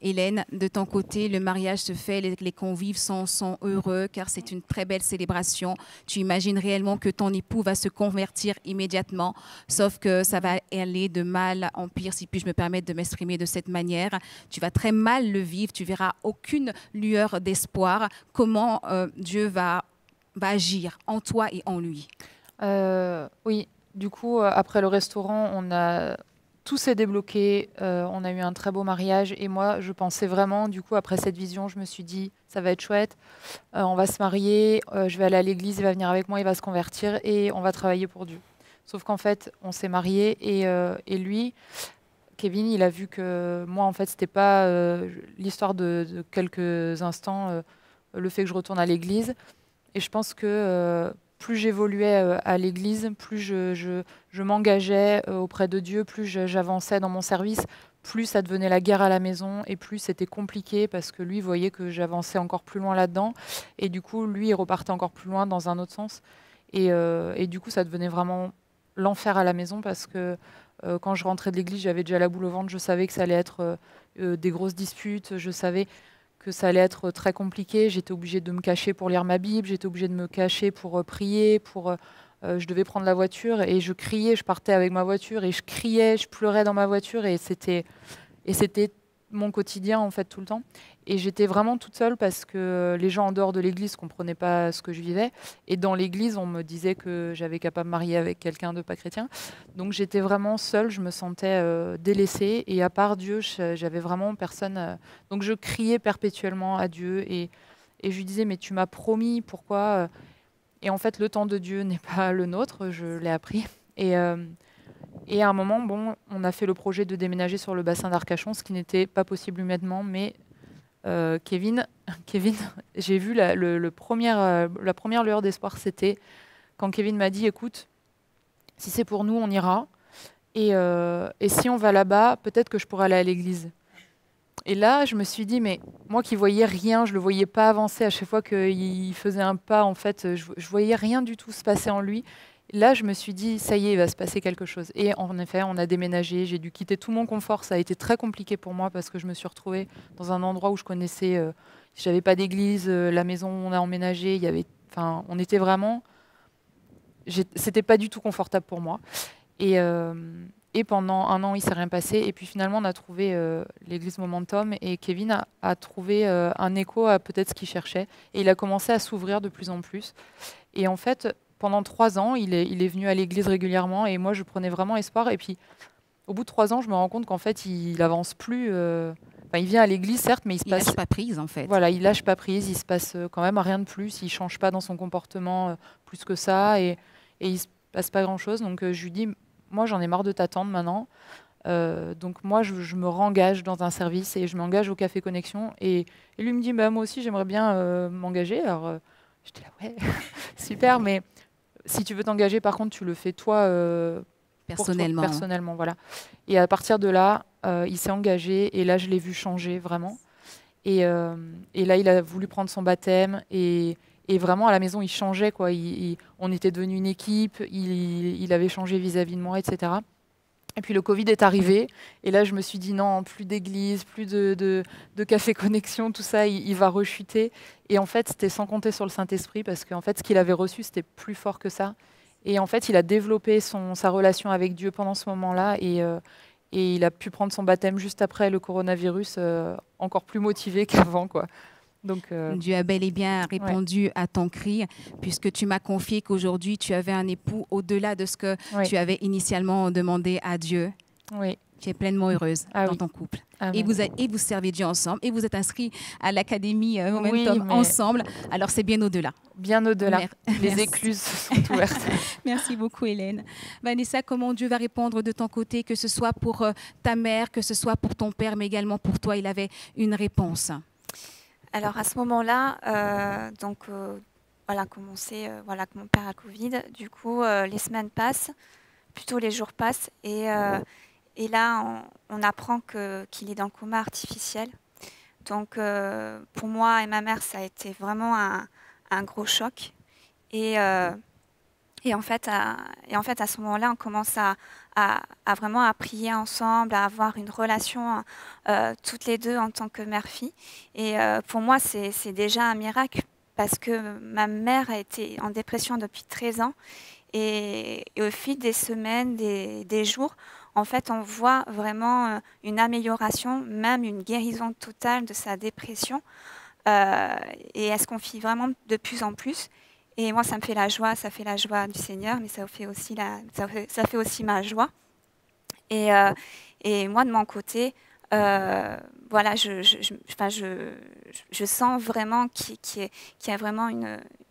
Hélène, de ton côté, le mariage se fait, les convives sont heureux car c'est une très belle célébration. Tu imagines réellement que ton époux va se convertir immédiatement, sauf que ça va aller de mal en pire, si puis-je me permettre de m'exprimer de cette manière. Tu vas très mal le vivre, tu verras aucune lueur d'espoir. Comment Dieu va agir en toi et en lui? Oui, du coup, après le restaurant, tout s'est débloqué, on a eu un très beau mariage et moi je pensais vraiment, du coup après cette vision, je me suis dit ça va être chouette, on va se marier, je vais aller à l'église, il va venir avec moi, il va se convertir et on va travailler pour Dieu. Sauf qu'en fait on s'est mariés et lui, Kevin, il a vu que moi en fait c'était pas l'histoire de quelques instants, le fait que je retourne à l'église et je pense que plus j'évoluais à l'église, plus je m'engageais auprès de Dieu, plus j'avançais dans mon service, plus ça devenait la guerre à la maison et plus c'était compliqué parce que lui voyait que j'avançais encore plus loin là-dedans et du coup lui il repartait encore plus loin dans un autre sens et du coup ça devenait vraiment l'enfer à la maison parce que quand je rentrais de l'église j'avais déjà la boule au ventre, je savais que ça allait être des grosses disputes, je savais que ça allait être très compliqué. J'étais obligée de me cacher pour lire ma Bible, j'étais obligée de me cacher pour prier, je devais prendre la voiture et je criais, je partais avec ma voiture et je criais, je pleurais dans ma voiture et c'était mon quotidien en fait tout le temps. Et j'étais vraiment toute seule parce que les gens en dehors de l'église ne comprenaient pas ce que je vivais. Et dans l'église, on me disait que j'avais qu'à pas me marier avec quelqu'un de pas chrétien. Donc j'étais vraiment seule, je me sentais délaissée. Et à part Dieu, j'avais vraiment personne. Donc je criais perpétuellement à Dieu et je lui disais, mais tu m'as promis, pourquoi Et en fait, le temps de Dieu n'est pas le nôtre, je l'ai appris. Et à un moment, bon, on a fait le projet de déménager sur le bassin d'Arcachon, ce qui n'était pas possible humainement, mais Kevin, j'ai vu la première lueur d'espoir, c'était quand Kevin m'a dit, écoute, si c'est pour nous, on ira. Et si on va là-bas, peut-être que je pourrais aller à l'église. Et là, je me suis dit, mais moi qui voyais rien, je le voyais pas avancer à chaque fois qu'il faisait un pas, en fait, je voyais rien du tout se passer en lui. Là, je me suis dit, ça y est, il va se passer quelque chose. Et en effet, on a déménagé, j'ai dû quitter tout mon confort. Ça a été très compliqué pour moi parce que je me suis retrouvée dans un endroit où je connaissais, j'avais pas d'église, la maison où on a emménagé, on était vraiment, c'était pas du tout confortable pour moi. Et pendant 1 an, il s'est rien passé. Et puis finalement, on a trouvé l'église Momentum et Kevin a trouvé un écho à peut-être ce qu'il cherchait. Et il a commencé à s'ouvrir de plus en plus. Et en fait, pendant 3 ans, il est venu à l'église régulièrement et moi, je prenais vraiment espoir. Et puis, au bout de 3 ans, je me rends compte qu'en fait, il avance plus. Il vient à l'église, certes, mais il lâche pas prise, en fait. Voilà, il lâche pas prise. Il se passe quand même rien de plus. Il change pas dans son comportement plus que ça et il se passe pas grand-chose. Donc, je lui dis, moi, j'en ai marre de t'attendre maintenant. Donc moi, je me rengage dans un service et je m'engage au Café Connexion. Et lui me dit, bah, moi aussi, j'aimerais bien m'engager. Alors, j'étais là, ouais, super, mais si tu veux t'engager, par contre, tu le fais toi, Personnellement. pour toi, personnellement, voilà. Et à partir de là, il s'est engagé et là, je l'ai vu changer vraiment. Et là, il a voulu prendre son baptême et vraiment, à la maison, il changeait, quoi. On était devenus une équipe, il avait changé vis-à-vis de moi, etc. Et puis le Covid est arrivé, et là je me suis dit non, plus d'église, plus de café connexion, tout ça, il va rechuter. Et en fait, c'était sans compter sur le Saint-Esprit, parce qu'en fait, ce qu'il avait reçu, c'était plus fort que ça. Et en fait, il a développé sa relation avec Dieu pendant ce moment-là, et il a pu prendre son baptême juste après le coronavirus, encore plus motivé qu'avant, quoi. Donc, Dieu a bel et bien répondu à ton cri, puisque tu m'as confié qu'aujourd'hui, tu avais un époux au-delà de ce que tu avais initialement demandé à Dieu. Oui. Tu es pleinement heureuse dans ton couple. Et vous servez Dieu ensemble. Et vous êtes inscrits à l'Académie Momentum ensemble. Alors, c'est bien au-delà. Bien au-delà. Les écluses sont ouvertes. Merci beaucoup, Hélène. Vanessa, comment Dieu va répondre de ton côté, que ce soit pour ta mère, que ce soit pour ton père, mais également pour toi? Il avait une réponse. Alors à ce moment-là, voilà, comme on sait, voilà, que mon père a Covid, du coup, les semaines passent, plutôt les jours passent, et là, on apprend qu'il est dans le coma artificiel. Donc pour moi et ma mère, ça a été vraiment un gros choc. Et en fait, à ce moment-là, on commence à vraiment à prier ensemble, à avoir une relation toutes les deux en tant que mère-fille. Et pour moi, c'est déjà un miracle parce que ma mère a été en dépression depuis 13 ans. Et au fil des semaines, des jours, en fait, on voit vraiment une amélioration, même une guérison totale de sa dépression. Et elle se confie vraiment de plus en plus. Et moi, ça me fait la joie, ça fait la joie du Seigneur, mais ça fait aussi, ça fait aussi ma joie. Et moi, de mon côté, voilà, je sens vraiment qu'il y a vraiment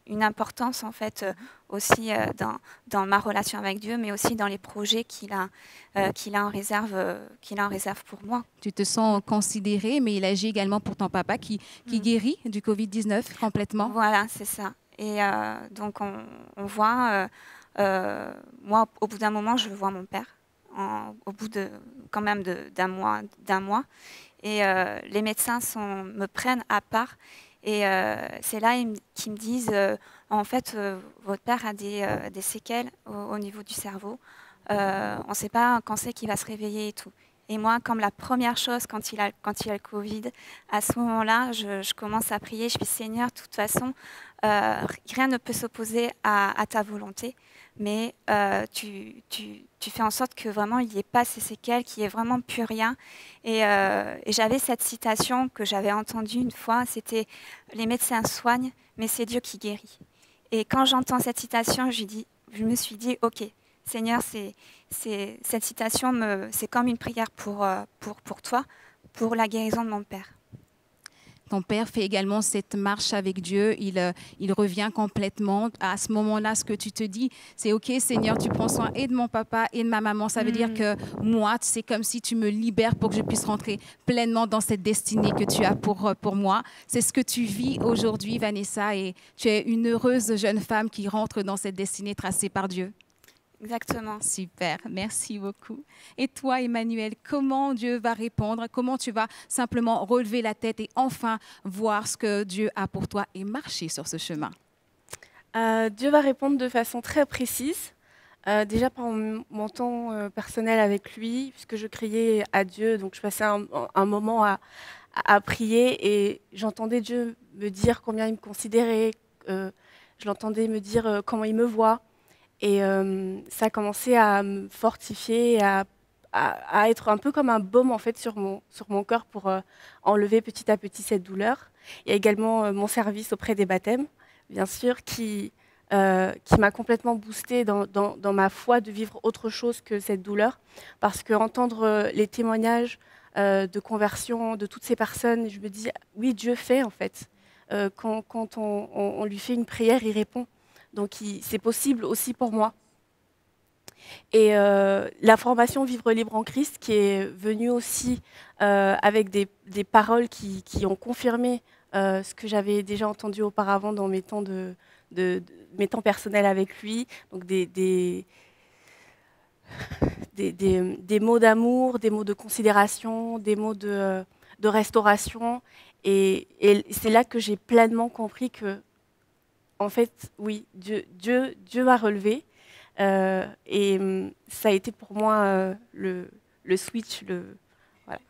une importance, en fait, aussi dans ma relation avec Dieu, mais aussi dans les projets qu'il a en réserve pour moi. Tu te sens considérée, mais il agit également pour ton papa qui guérit du Covid-19 complètement. Voilà, c'est ça. Et donc, on voit, moi, au bout d'un moment, je vois mon père, au bout quand même d'un mois. Et les médecins me prennent à part. Et c'est là qu'ils me disent, en fait, votre père a des séquelles au niveau du cerveau. On ne sait pas quand c'est qu'il va se réveiller et tout. Et moi, comme la première chose, quand il a le Covid, à ce moment-là, je commence à prier. Je dis, Seigneur, de toute façon, rien ne peut s'opposer à ta volonté, mais tu fais en sorte que vraiment, il n'y ait pas ces séquelles, qu'il n'y ait vraiment plus rien. Et j'avais cette citation que j'avais entendue une fois, c'était « Les médecins soignent, mais c'est Dieu qui guérit ». Et quand j'entends cette citation, je me suis dit, ok, Seigneur, cette citation, c'est comme une prière pour toi, pour la guérison de mon père. Ton père fait également cette marche avec Dieu. Il revient complètement. À ce moment-là, ce que tu te dis, c'est « Ok, Seigneur, tu prends soin et de mon papa et de ma maman. » Ça veut dire que moi, c'est comme si tu me libères pour que je puisse rentrer pleinement dans cette destinée que tu as pour moi. C'est ce que tu vis aujourd'hui, Vanessa, et tu es une heureuse jeune femme qui rentre dans cette destinée tracée par Dieu. Exactement. Super, merci beaucoup. Et toi, Emmanuel, comment Dieu va répondre? Comment tu vas simplement relever la tête et enfin voir ce que Dieu a pour toi et marcher sur ce chemin? Dieu va répondre de façon très précise. Déjà par mon temps personnel avec lui, puisque je criais à Dieu, donc je passais un moment à prier et j'entendais Dieu me dire combien il me considérait, je l'entendais me dire comment il me voit. Et ça a commencé à me fortifier, à être un peu comme un baume en fait, sur mon cœur pour enlever petit à petit cette douleur. Il y a également mon service auprès des baptêmes, bien sûr, qui m'a complètement boostée dans ma foi de vivre autre chose que cette douleur. Parce qu'entendre les témoignages de conversion de toutes ces personnes, je me dis, oui, Dieu fait en fait. Quand on lui fait une prière, il répond. Donc c'est possible aussi pour moi. Et la formation Vivre libre en Christ, qui est venue aussi avec des paroles qui ont confirmé ce que j'avais déjà entendu auparavant dans mes temps, mes temps personnels avec lui. Donc des mots d'amour, des mots de considération, des mots de restauration. Et c'est là que j'ai pleinement compris que, en fait, oui, Dieu m'a relevé. Et ça a été pour moi le switch. Voilà.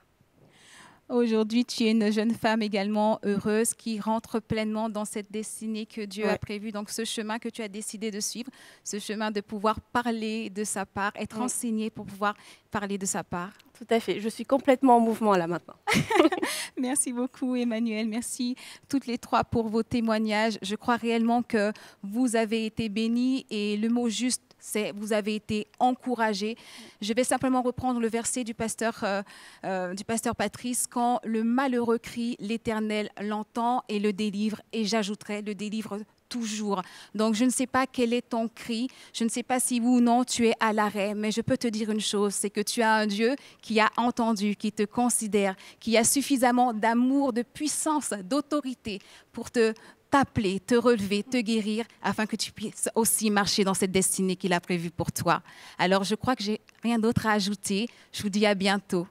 Aujourd'hui, tu es une jeune femme également heureuse qui rentre pleinement dans cette destinée que Dieu a prévue. Donc, ce chemin que tu as décidé de suivre, ce chemin de pouvoir parler de sa part, être enseignée pour pouvoir parler de sa part. Tout à fait. Je suis complètement en mouvement là maintenant. Merci beaucoup, Emmanuel. Merci toutes les trois pour vos témoignages. Je crois réellement que vous avez été bénis et le mot juste, c'est vous avez été encouragés. Je vais simplement reprendre le verset du pasteur Patrice. Quand le malheureux crie, l'Éternel l'entend et le délivre. Et j'ajouterai, le délivre toujours. Donc, je ne sais pas quel est ton cri. Je ne sais pas si oui ou non tu es à l'arrêt, mais je peux te dire une chose, c'est que tu as un Dieu qui a entendu, qui te considère, qui a suffisamment d'amour, de puissance, d'autorité pour t'appeler, te relever, te guérir, afin que tu puisses aussi marcher dans cette destinée qu'il a prévue pour toi. Alors, je crois que j'ai rien d'autre à ajouter. Je vous dis à bientôt.